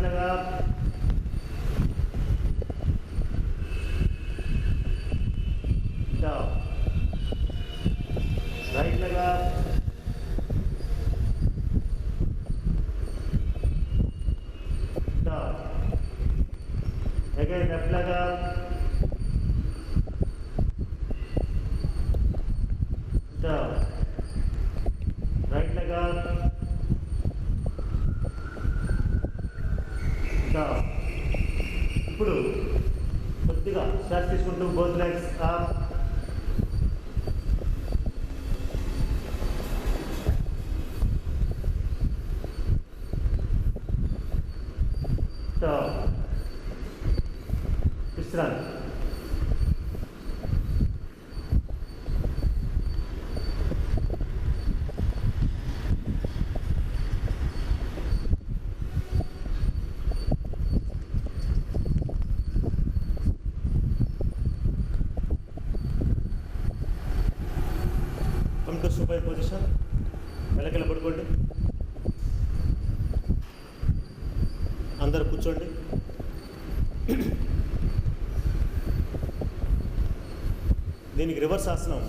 leg up, down, right leg up, down, again left leg up, down, right leg up, down. ఇప్పుడు కొద్దిగా శ్వాస తీసుకుంటూ both legs up, విశ్రాంతి. Come to super position. వెనకెళ్ళ పడుకోండి. అందరూ కూర్చోండి. దీనికి రివర్స్ ఆసనం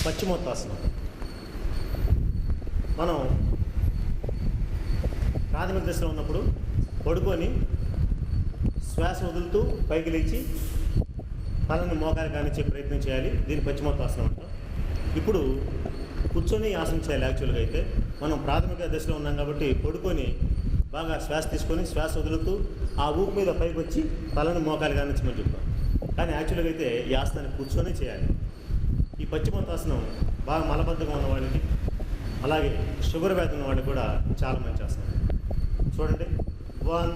పశ్చిమోత్తాసనం. మనం ప్రాథమిక దశలో ఉన్నప్పుడు పడుకొని శ్వాస వదులుతూ పైకి లేచి తలని మోకాలు కానిచ్చే ప్రయత్నం చేయాలి. దీన్ని పశ్చిమోత్తాసనం అంటాం. ఇప్పుడు కూర్చొని ఆసనం చేయాలి. యాక్చువల్గా అయితే మనం ప్రాథమిక దశలో ఉన్నాం కాబట్టి పడుకొని బాగా శ్వాస తీసుకొని శ్వాస వదులుతూ ఆ ఊపు మీద పైకి వచ్చి తలని మోకాలు కానిచ్చమని చెప్తాం. కానీ యాక్చువల్గా అయితే ఈ ఆసనాన్ని కూర్చొని చేయాలి. ఈ పశ్చిమోత్తాసనం బాగా మలబద్ధంగా ఉన్న వాళ్ళకి అలాగే షుగర్ వ్యాధి ఉన్న వాళ్ళకి కూడా చాలా మంచి ఆసనం. చూడండి. 1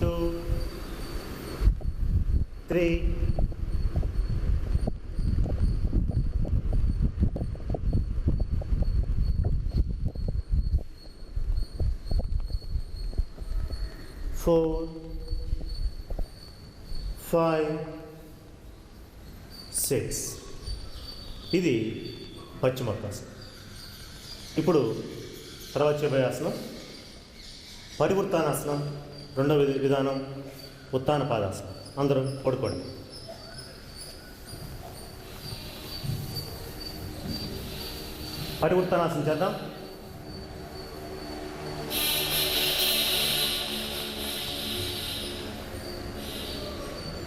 2 3 4 5 6. ఇది పశ్చిమోత్తాసనం. ఇప్పుడు తర్వాత చేయబోయే ఆసనం పరివృత్తానాసనం. రెండవ విధానం ఉత్తాన పాదాసనం. అందరూ పడుకోండి. పరివృత్తానాసనం చేద్దాం.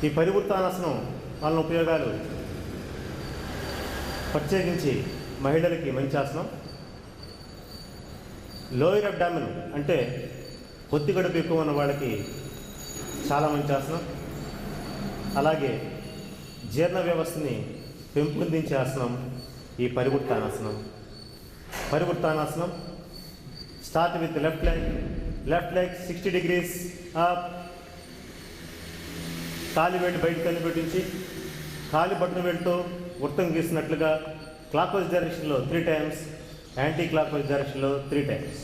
ఈ పరివృత్తానాసనం వలన ఉపయోగాలు ప్రత్యేకించి మహిళలకి మంచి ఆసనం. లోయర్ అబ్డామిన్ అంటే పొత్తి గడుపు ఎక్కువ ఉన్న వాళ్ళకి చాలా మంచి ఆసనం. అలాగే జీర్ణ వ్యవస్థని పెంపొందించే ఆసనం ఈ పరివృత్తానాసనం. పరివృత్తానాసనం start with left leg 60 degrees up. కాలి వేళ్ళు బయట కనిపెట్టించి కాలి బట్టన వేళ్ళతో వృత్తం గీసినట్లుగా క్లాక్ వైజ్ డైరెక్షన్లో 3 times, యాంటీ క్లాక్ వైజ్ డైరెక్షన్లో 3 times.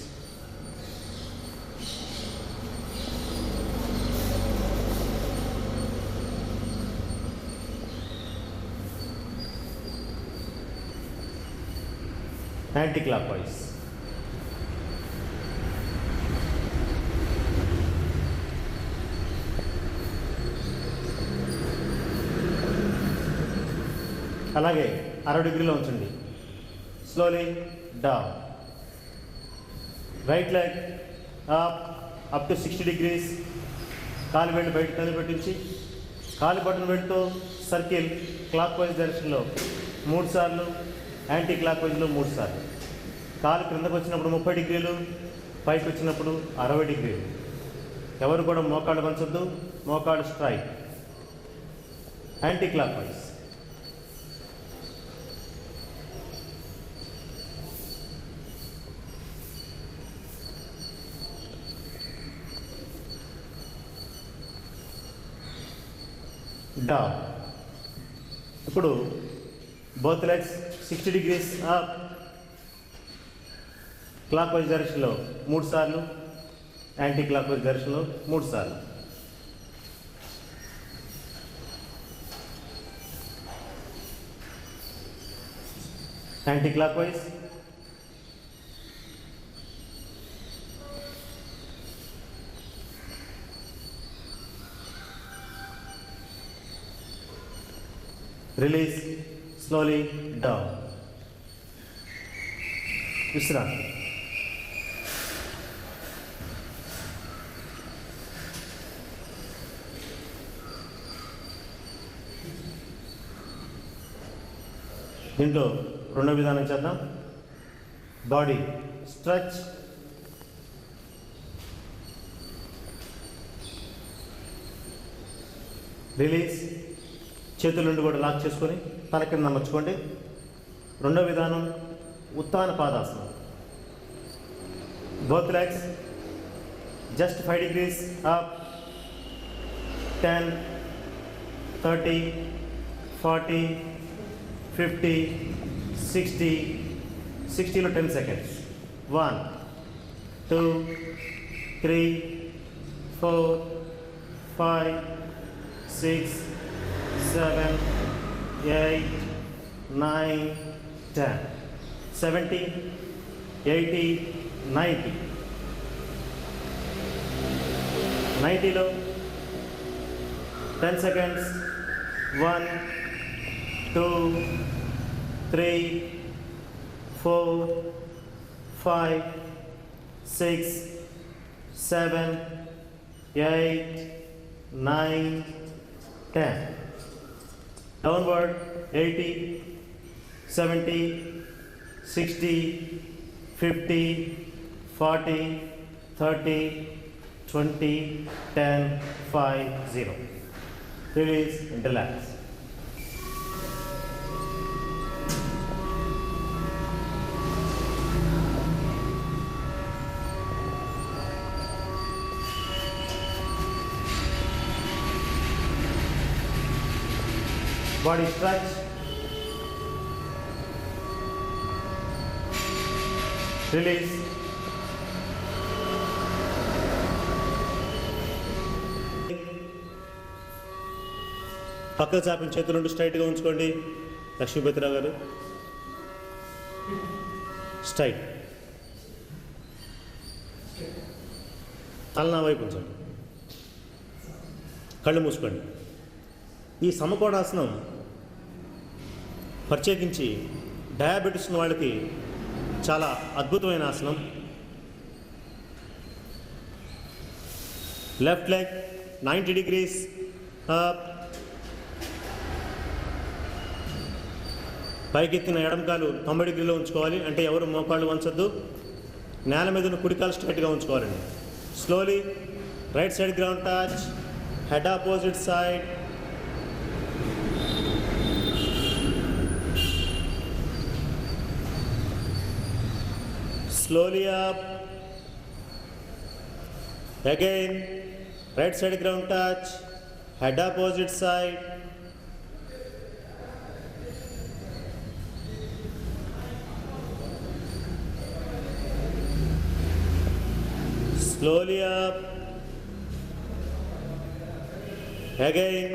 Anti clock wise. అలాగే 60 డిగ్రీలో ఉంచండి. Slowly down. Right leg up to 60 degrees. కాలు వేళ్ళు బయట కదిలిపెట్టించి కాలు బటన్ వేళ్ళతో సర్కిల్ క్లాక్ వైజ్ డైరెక్షన్లో 3 సార్లు, యాంటీ క్లాక్ వైజ్లో 3 సార్లు. కాలు క్రిందకు వచ్చినప్పుడు 30 డిగ్రీలు, పైకి వచ్చినప్పుడు 60 డిగ్రీలు. ఎవరు కూడా మోకాళ్ళు వంచొద్దు, మోకాళ్ళు strike. Anticlockwise. Down. ఇప్పుడు both legs 60 degrees up, clock wise డైరెక్షన్లో 3 సార్లు, యాంటీ క్లాక్ వైజ్ డైరెక్షన్లో 3 సార్లు. Anticlockwise. Release. Slowly down. విశ్రాంతి. దీంట్లో రెండో విధానం చేద్దాం. Body stretch, release. చేతుల నుండి కూడా లాక్ చేసుకొని తల కింద అమర్చుకోండి. రెండో విధానం ఉత్తాన పాదాసనం. Both legs just 5 degrees up, 10, 30, 40, 50, 60. 60లో 10 seconds. 1, 2, 3, 4, 5, 6, 7, 8, 9, 10. 70, 80, 90. 90లో 10 seconds. 1, 2, 3, 4, 5, 6, 7, 8, 9, 10. Downward 80, 70, 60, 50, 40, 30, 20, 10, 5, 0. Release and relax. Body stretch. Release. పక్కకు చాపిన చేతుల నుండి స్ట్రైట్గా ఉంచుకోండి. లక్ష్మీపతిరావు గారు స్ట్రైట్. తలనా వైపు ఉంచండి. కళ్ళు మూసుకోండి. ఈ సమకోణాసనం ప్రత్యేకించి డయాబెటీస్ ఉన్న వాళ్ళకి చాలా అద్భుతమైన ఆసనం. లెఫ్ట్ లెగ్ 90 డిగ్రీస్ అప్, పైకెత్తిన ఎడమకాలు 90 డిగ్రీలో ఉంచుకోవాలి. అంటే ఎవరు మోకాళ్ళు వంచొద్దు. నేల మీద ఉన్న కుడికాలు స్ట్రైట్గా ఉంచుకోవాలండి. Slowly right side ground touch, head opposite side. Slowly up. Again, right side ground touch, head opposite side. Slowly up. Again,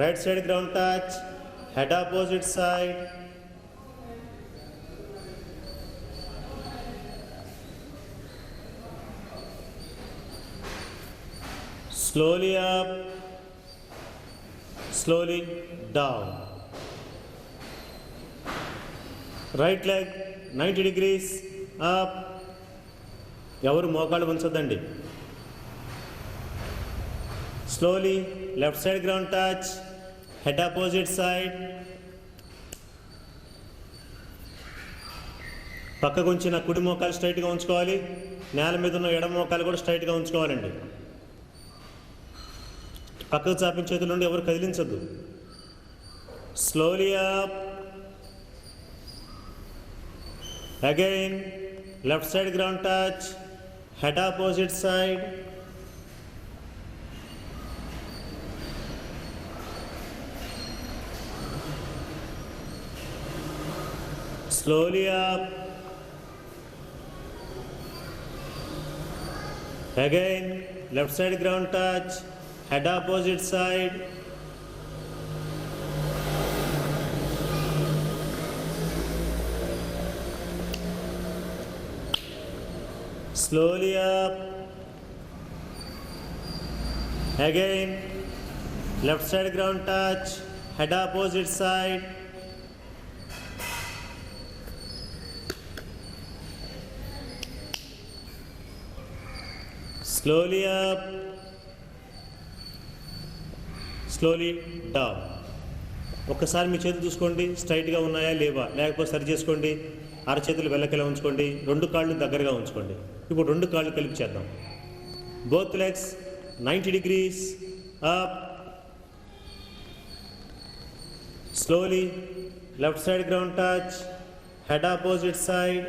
right side ground touch, head opposite side. Slowly up, slowly down. Right leg 90 degrees up. ఎవరు మోకాళ్ళు వంచొద్దండి. Slowly left side ground touch, head opposite side. పక్కకు ఉంచిన కుడి మోకాలు స్ట్రైట్గా ఉంచుకోవాలి. నేల మీద ఉన్న ఎడమ మోకాలు కూడా స్ట్రైట్గా ఉంచుకోవాలండి. పక్కకు చాపిన చేతుల నుండి ఎవరు కదిలించద్దు. Slowly up. Again left side ground touch, head opposite side. Slowly up. Again, left side ground touch, head opposite side. Slowly up. Again, left side ground touch, head opposite side. Slowly up, slowly down. ఒక్కసారి మీ చేతులు చూసుకోండి, స్ట్రైట్గా ఉన్నాయా లేవా, లేకపోతే సరి చేసుకోండి. అరచేతులు వెల్లకిలా ఉంచుకోండి, రెండు కాళ్ళు దగ్గరగా ఉంచుకోండి. ఇప్పుడు రెండు కాళ్ళు కలిపి చేద్దాం. Both legs 90 degrees up. Slowly left side ground touch, head opposite side.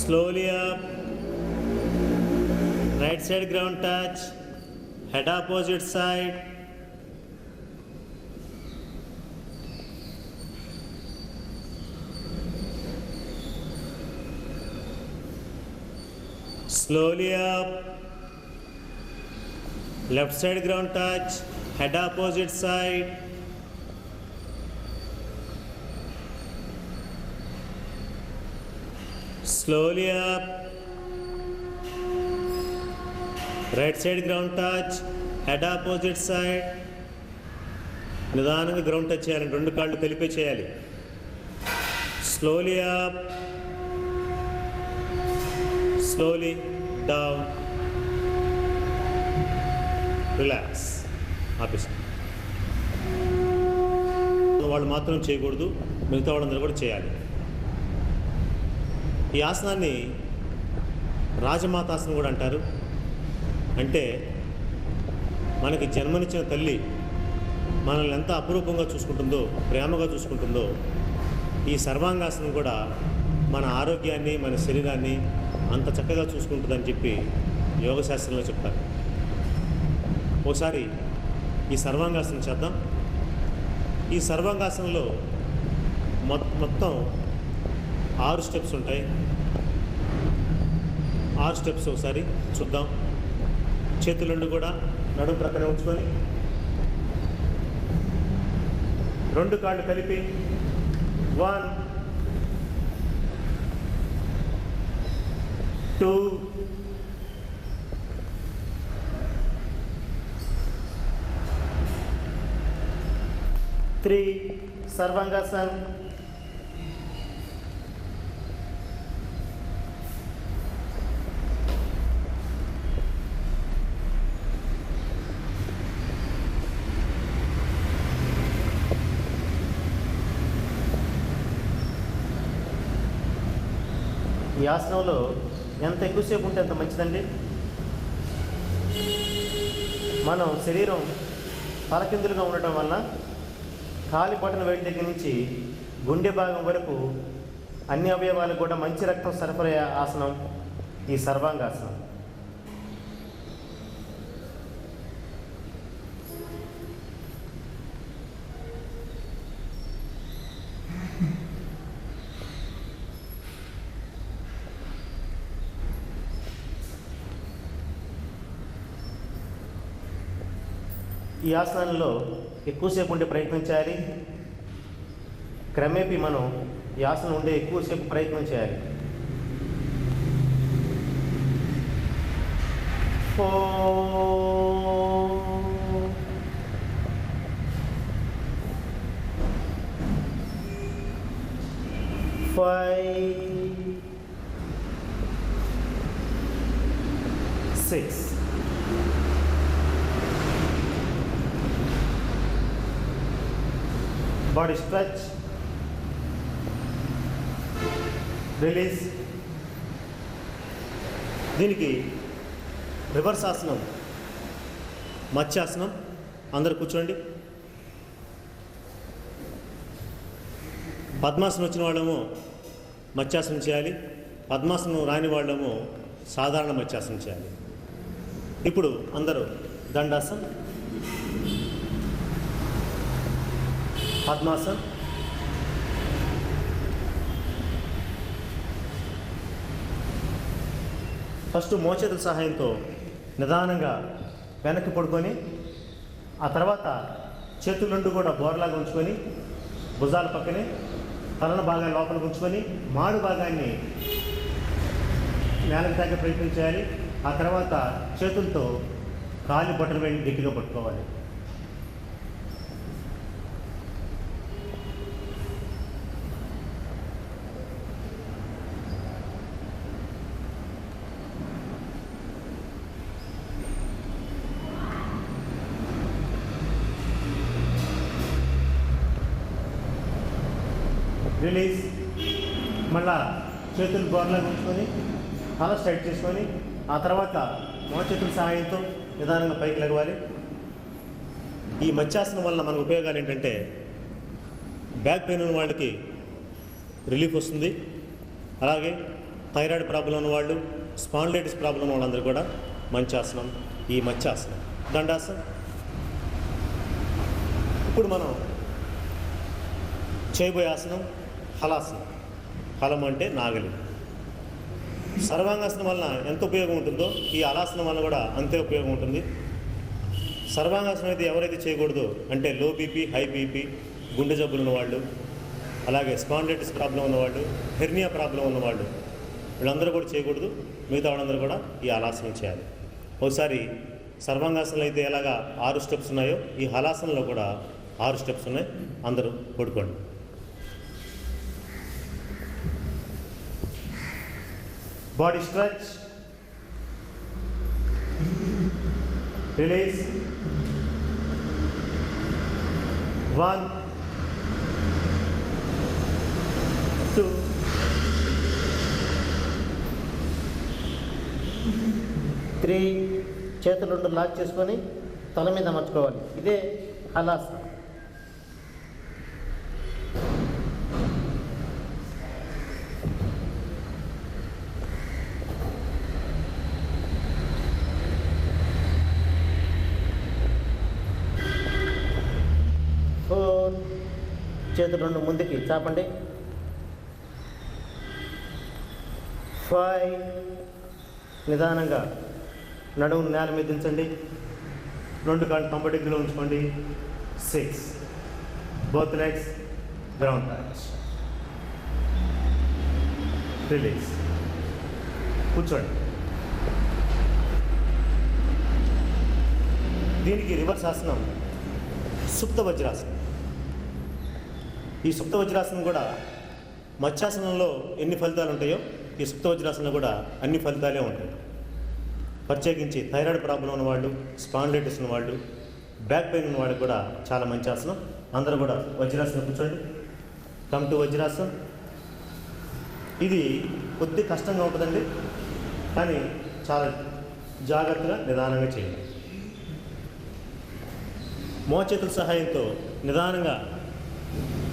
Slowly up, right side ground touch, head opposite side. Slowly up, left side ground touch, head opposite side. Slowly up, right side ground touch, head opposite side. నిదానంగా ground touch చేయాలి, రెండు కాళ్ళు కలిపే చేయాలి. Slowly up, slowly down. Relax. ఆపేసి. వాళ్ళు మాత్రం చేయకూడదు, మిగతా వాళ్ళందరూ కూడా చేయాలి. ఈ ఆసనాన్ని రాజమాతాసనం కూడా అంటారు. అంటే మనకి జన్మనిచ్చిన తల్లి మనల్ని ఎంత అపురూపంగా చూసుకుంటుందో, ప్రేమగా చూసుకుంటుందో, ఈ సర్వాంగాసనం కూడా మన ఆరోగ్యాన్ని, మన శరీరాన్ని అంత చక్కగా చూసుకుంటుందని చెప్పి యోగశాస్త్రంలో చెప్తారు. ఒకసారి ఈ సర్వాంగాసనం చేద్దాం. ఈ సర్వాంగాసనంలో మొత్తం 6 స్టెప్స్ ఉంటాయి. 6 స్టెప్స్ ఒకసారి చూద్దాం. చేతులు కూడా నడుము ప్రక్కనే ఉంచుకొని రెండు కాళ్ళు కలిపి 1 2 3 సర్వాంగాసన్. ఈ ఆసనంలో ఎంత ఎక్కువసేపు ఉంటే అంత మంచిదండి. మనం శరీరం తలకిందులుగా ఉండటం వల్ల కాలి బటన్ వేడి దగ్గర నుంచి గుండె భాగం వరకు అన్ని అవయవాలకు కూడా మంచి రక్తం సరఫరా ఆసనం ఈ సర్వాంగాసనం. ఈ ఆసనాలలో ఎక్కువసేపు ఉండే ప్రయత్నం చేయాలి. క్రమేపీ మనం ఈ ఆసనం ఉండే ఎక్కువసేపు ప్రయత్నం చేయాలి. 4 5 6 body stretch, release. దీనికి రివర్స్ ఆసనం మత్స్యాసనం. అందరు కూర్చోండి. పద్మాసనం వచ్చిన వాళ్ళేమో మత్స్యాసనం చేయాలి, పద్మాసనం రాని వాళ్ళేమో సాధారణ మత్స్యాసనం చేయాలి. ఇప్పుడు అందరూ దండాసన్, పద్మాసన్, ఫస్ట్ మోచేతుల సహాయంతో నిదానంగా వెనక్కి పడుకొని ఆ తర్వాత చేతులు రెండు కూడా బోర్లాగా ఉంచుకొని భుజాల పక్కనే తలను బాగా లోపలికి ఉంచుకొని మాడు భాగాన్ని నేలకు తాగే ప్రయత్నం చేయాలి. ఆ తర్వాత చేతులతో కాలి బట్టలు వెళ్ళి గట్టిగా పట్టుకోవాలి. రిలీజ్. మళ్ళా చేతులు బోర్లాగా ఉంచుకొని తల స్ట్రైట్ చేసుకొని ఆ తర్వాత మోచేతుల సహాయంతో నిదానంగా పైకి లెగవాలి. ఈ మత్స్యాసనం వల్ల మనకు ఉపయోగాలు ఏంటంటే బ్యాక్ పెయిన్ ఉన్న వాళ్ళకి రిలీఫ్ వస్తుంది. అలాగే థైరాయిడ్ ప్రాబ్లం ఉన్న వాళ్ళు, స్పాండిలైటిస్ ప్రాబ్లం ఉన్న వాళ్ళందరూ కూడా మంచి ఆసనం ఈ మత్స్యాసనం. దండాసనం. ఇప్పుడు మనం చేయబోయే ఆసనం హలాసనం. హలం అంటే నాగలి. సర్వాంగాసనం వలన ఎంత ఉపయోగం ఉంటుందో ఈ హలాసనం వలన కూడా అంతే ఉపయోగం ఉంటుంది. సర్వాంగాసనం అయితే ఎవరైతే చేయకూడదు అంటే లో బీపీ, హై బీపీ, గుండె జబ్బులు ఉన్నవాళ్ళు, అలాగే స్పాండిలైటిస్ ప్రాబ్లం ఉన్నవాళ్ళు, హెర్నియా ప్రాబ్లం ఉన్నవాళ్ళు, వీళ్ళందరూ కూడా చేయకూడదు. మిగతా వాళ్ళందరూ కూడా ఈ హలాసనం చేయాలి. ఒకసారి సర్వాంగాసనంలో అయితే ఎలాగా 6 స్టెప్స్ ఉన్నాయో ఈ హలాసనంలో కూడా 6 స్టెప్స్ ఉన్నాయి. అందరూ పడుకోండి. Body stretch, release. 1 2 3. చేతులు రెండు లాక్ చేసుకొని తల మీద అమర్చుకోవాలి. ఇదే హలాసనం. చేతులు రెండు ముందుకి చాపండి. 5. నిదానంగా నడుము నేల మీద దించండి. 2 కాళ్ళు 90 డిగ్రీలో ఉంచుకోండి. 6. Both legs ground touch. Release. కూర్చోండి. దీనికి రివర్స్ ఆసనం సుప్త వజ్రాసనం. ఈ సుప్త వజ్రాసనం కూడా మత్స్యాసనంలో ఎన్ని ఫలితాలు ఉంటాయో ఈ సుప్త వజ్రాసనంలో కూడా అన్ని ఫలితాలే ఉంటాయి. ప్రత్యేకించి థైరాయిడ్ ప్రాబ్లం ఉన్నవాళ్ళు, స్పాండిలైటిస్ ఉన్నవాళ్ళు, బ్యాక్ పెయిన్ ఉన్న వాళ్ళకి కూడా చాలా మంచి ఆసనం. అందరూ కూడా వజ్రాసనం కూర్చోండి. కమ్ టు వజ్రాసనం. ఇది కొద్ది కష్టంగా ఉంటుందండి, కానీ చాలా జాగ్రత్తగా నిదానంగా చేయండి. మోచేతుల సహాయంతో నిదానంగా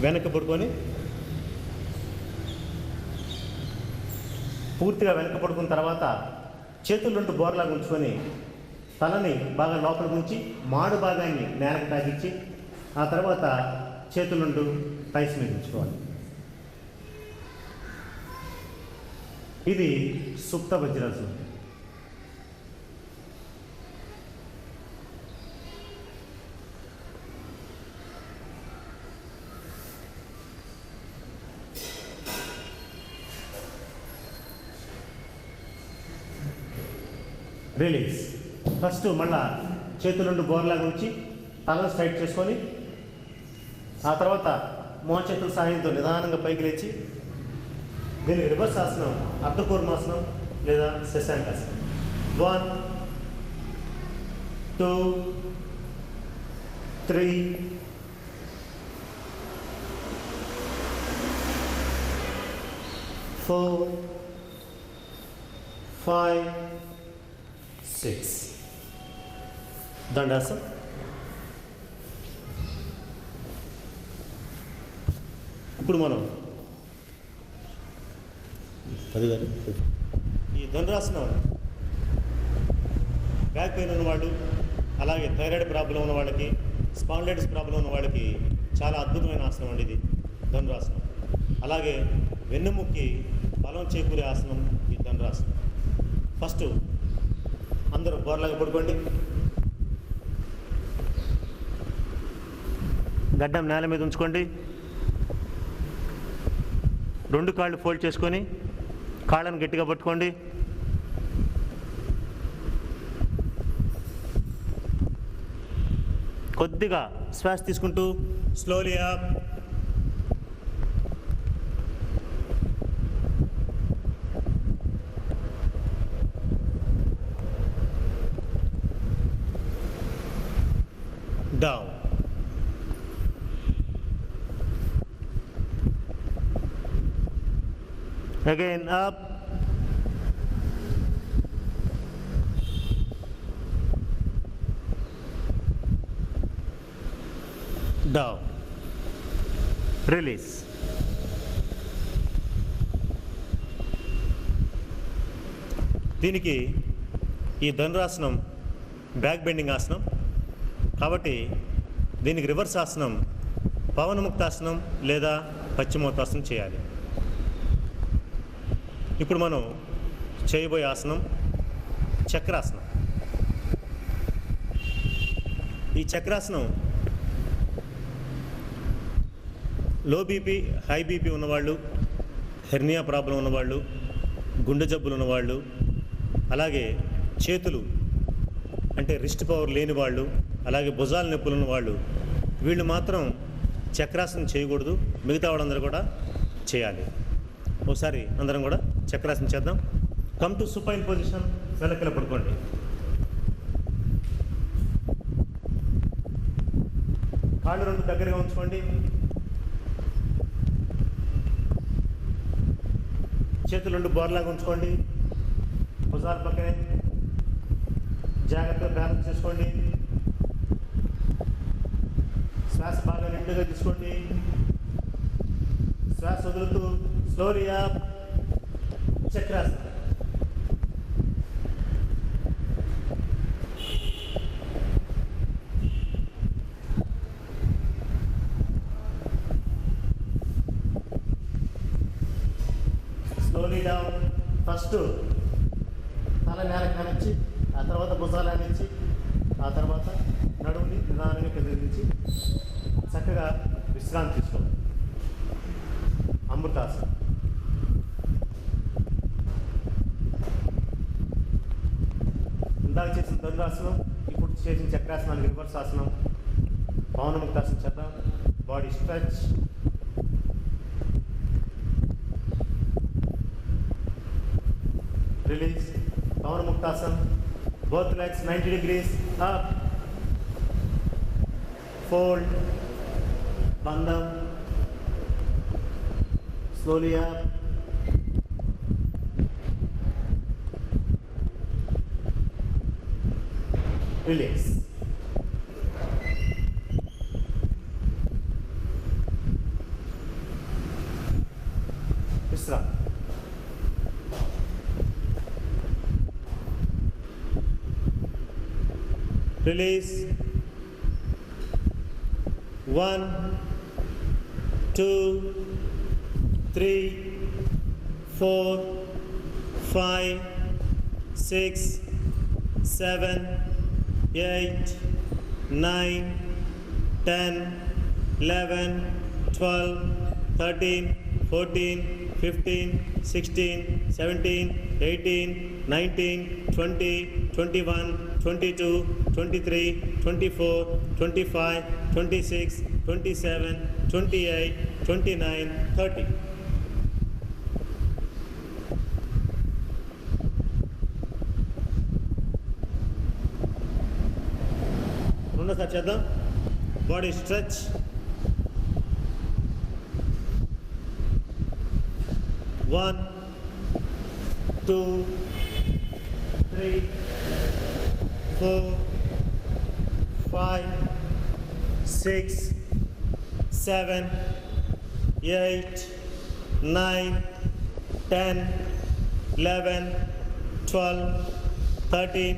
వెనక్కి పడుకొని పూర్తిగా వెనక పడుకున్న తర్వాత చేతులు రెండు బోర్లాగా ఉంచుకొని తలని బాగా లోపలికి ఉంచి మాడు భాగాన్ని నేలకు తాగించి ఆ తర్వాత చేతులు రెండు టైస్ మీద ఉంచుకోవాలి. ఇది సుప్త వజ్రాసనం. రిలీజ్. ఫస్ట్ మళ్ళా చేతుల నుండి బోర్లాగా ఉంచి తలను స్ట్రైట్ చేసుకొని ఆ తర్వాత మోచేతుల సాయంతో నిదానంగా పైకి లేచి దీనికి రివర్స్ ఆసనం అర్ధకూర్మాసనం లేదా శశాంకాసనం. 1 2 3 4 5 6 దండాసనం. ఇప్పుడు మనం ఈ ధనురాసనం బ్యాక్ పెయిన్ ఉన్నవాళ్ళు, అలాగే థైరాయిడ్ ప్రాబ్లం ఉన్న వాళ్ళకి, స్పాండిలైటిస్ ప్రాబ్లం ఉన్న వాళ్ళకి చాలా అద్భుతమైన ఆసనం అండి ఇది ధనురాసనం. అలాగే వెన్నుముక్కి బలం చేకూరే ఆసనం ఈ ధనురాసనం. ఫస్ట్ అందరూ బోర్లాగా పడుకోండి. గడ్డం నేల మీద ఉంచుకోండి. 2 కాళ్ళు ఫోల్డ్ చేసుకొని కాళ్ళను గట్టిగా పట్టుకోండి. కొద్దిగా శ్వాస తీసుకుంటూ slowly up. Down. Again up. Down. Release. దీనికి ఈ ధనురాసనం బ్యాక్ బెండింగ్ ఆసనం కాబట్టి దీనికి రివర్స్ ఆసనం పవనముక్తాసనం లేదా పశ్చిమోత్తాసనం చేయాలి. ఇప్పుడు మనం చేయబోయే ఆసనం చక్రాసనం. ఈ చక్రాసనం లో బీపీ, హై బీపీ ఉన్నవాళ్ళు, హెర్నియా ప్రాబ్లం ఉన్నవాళ్ళు, గుండె జబ్బులు ఉన్నవాళ్ళు, అలాగే చేతులు అంటే రిస్ట్ పవర్ లేని వాళ్ళు, అలాగే భుజాల నొప్పులు ఉన్నవాళ్ళు, వీళ్ళు మాత్రం చక్రాసనం చేయకూడదు. మిగతా వాళ్ళందరూ కూడా చేయాలి. ఒకసారి అందరం కూడా చక్రాసనం చేద్దాం. Come to supine position. వెనక్కి పడుకోండి. కాళ్ళు 2 దగ్గరగా ఉంచుకోండి. చేతులు 2 బోర్లాగా ఉంచుకోండి. భుజాల పక్కనే జాగ్రత్తగా బ్యాలెన్స్ చేసుకోండి. శ్వాస బాగా నిండుగా తీసుకోండి. శ్వాస వదులుతూ స్లోలీ అప్. చక్రాసనం. Slowly down. ఫస్ట్ తల నేల కానిచ్చి, ఆ తర్వాత భుజాలు ఆనిచ్చి, ఆ తర్వాత నడుముని నిదానంగా కిందించి చక్కగా విశ్రాంతి తీసుకోండి. అమృతాసనం. ఇందాక చేసిన ధనురాసనం, ఇప్పుడు చేసిన చక్రాసనానికి రివర్స్ ఆసనం పవనముక్తాసనం చేద్దాం. Body stretch. రిలీజ్. పవనముక్తాసనం. both legs 90 degrees up, fold, bandham, slowly up, release. Visram. Release. 1, 2, 3, 4, 5, 6, 7, 8, 9, 10, 11, 12, 13, 14, 15, 16, 17, 18, 19, 20, 21, 22, 23, 24, 25, 26, 27, 28, 29, 30. రెండోసారి చేద్దాం. Body stretch. 1, 2, 3, 4, 5, 6, 7, 8, 9, 10, 11, 12, 13,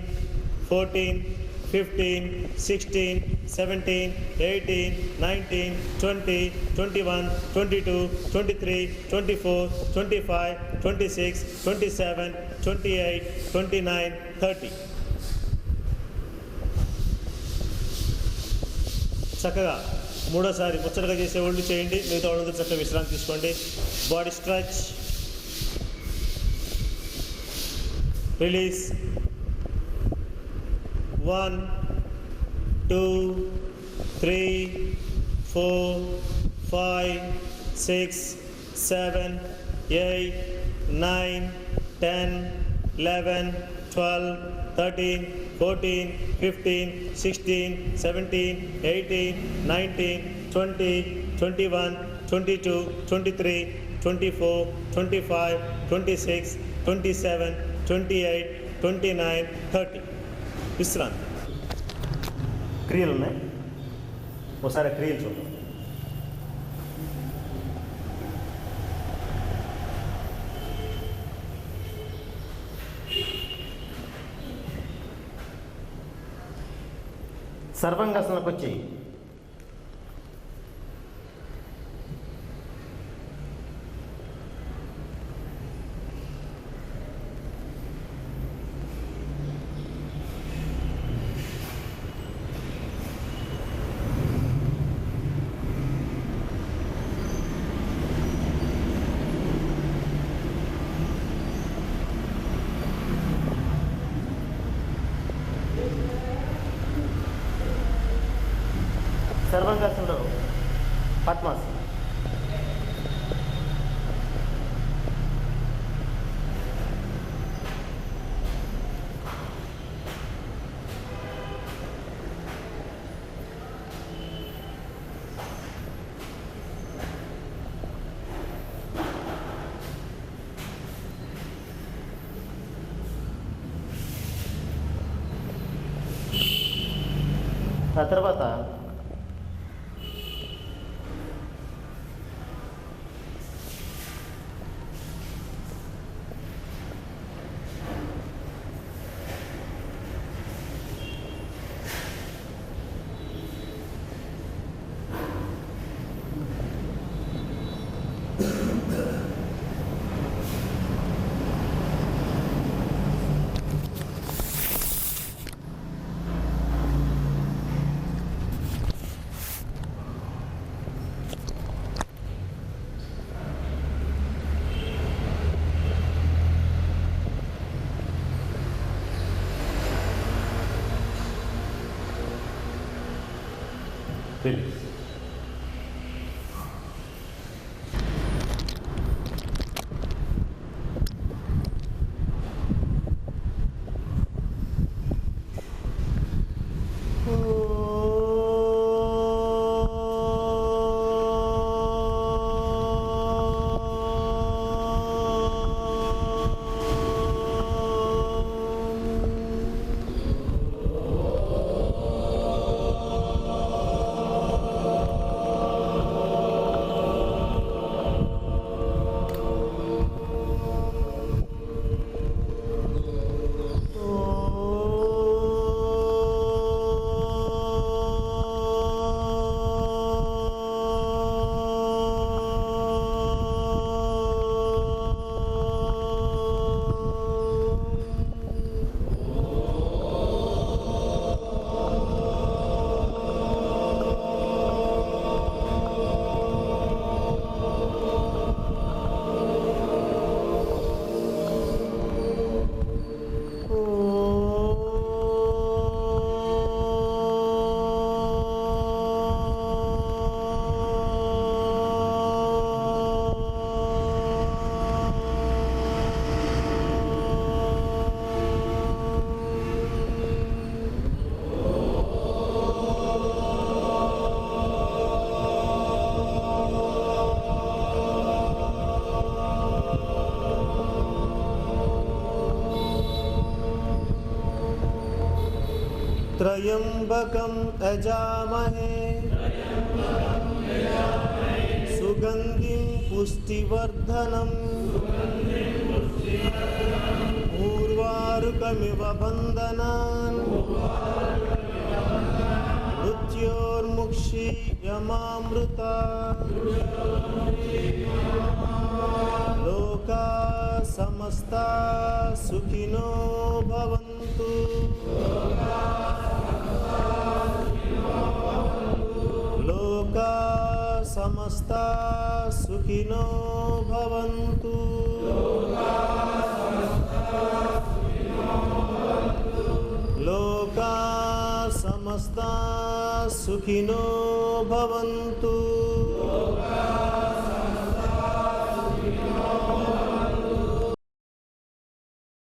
14, 15, 16, 17, 18, 19, 20, 21, 22, 23, 24, 25, 26, 27, 28, 29, 30. చక్కగా మూడోసారి ముచ్చటగా చేసే ఒళ్ళు చేయండి. మిగతా వాళ్ళందరూ చక్కగా విశ్రాంతి తీసుకోండి. Body stretch. రిలీజ్. 1, 2, 3, 4, 5, 6, 7, 8, 9, 10, 11, 12, 13, 14, 15, 16, 17, 18, 19, 20, 21, 22, 23, 24, 25, 26, 27, 28, 29, 30. విశ్రాంతి. క్రియలు ఉన్నాయి. ఒకసారి క్రియలు చూద్దాం. సర్వాంగాసనకు వచ్చి సర్వాంగాసనంలో పద్మాసనం. ఆ తర్వాత రిలీజ్. त्र्यंबकं यजामहे सुगंधिं पुष्टिवर्धनम् उर्वारुकमिव बन्धनान् मृत्योर्मुक्षीयमामृता लोका समस्ता सुखिनो भवन्तु लोका समस्ता सुखिनो भवन्तु लोका समस्ता सुखिनो भवन्तु।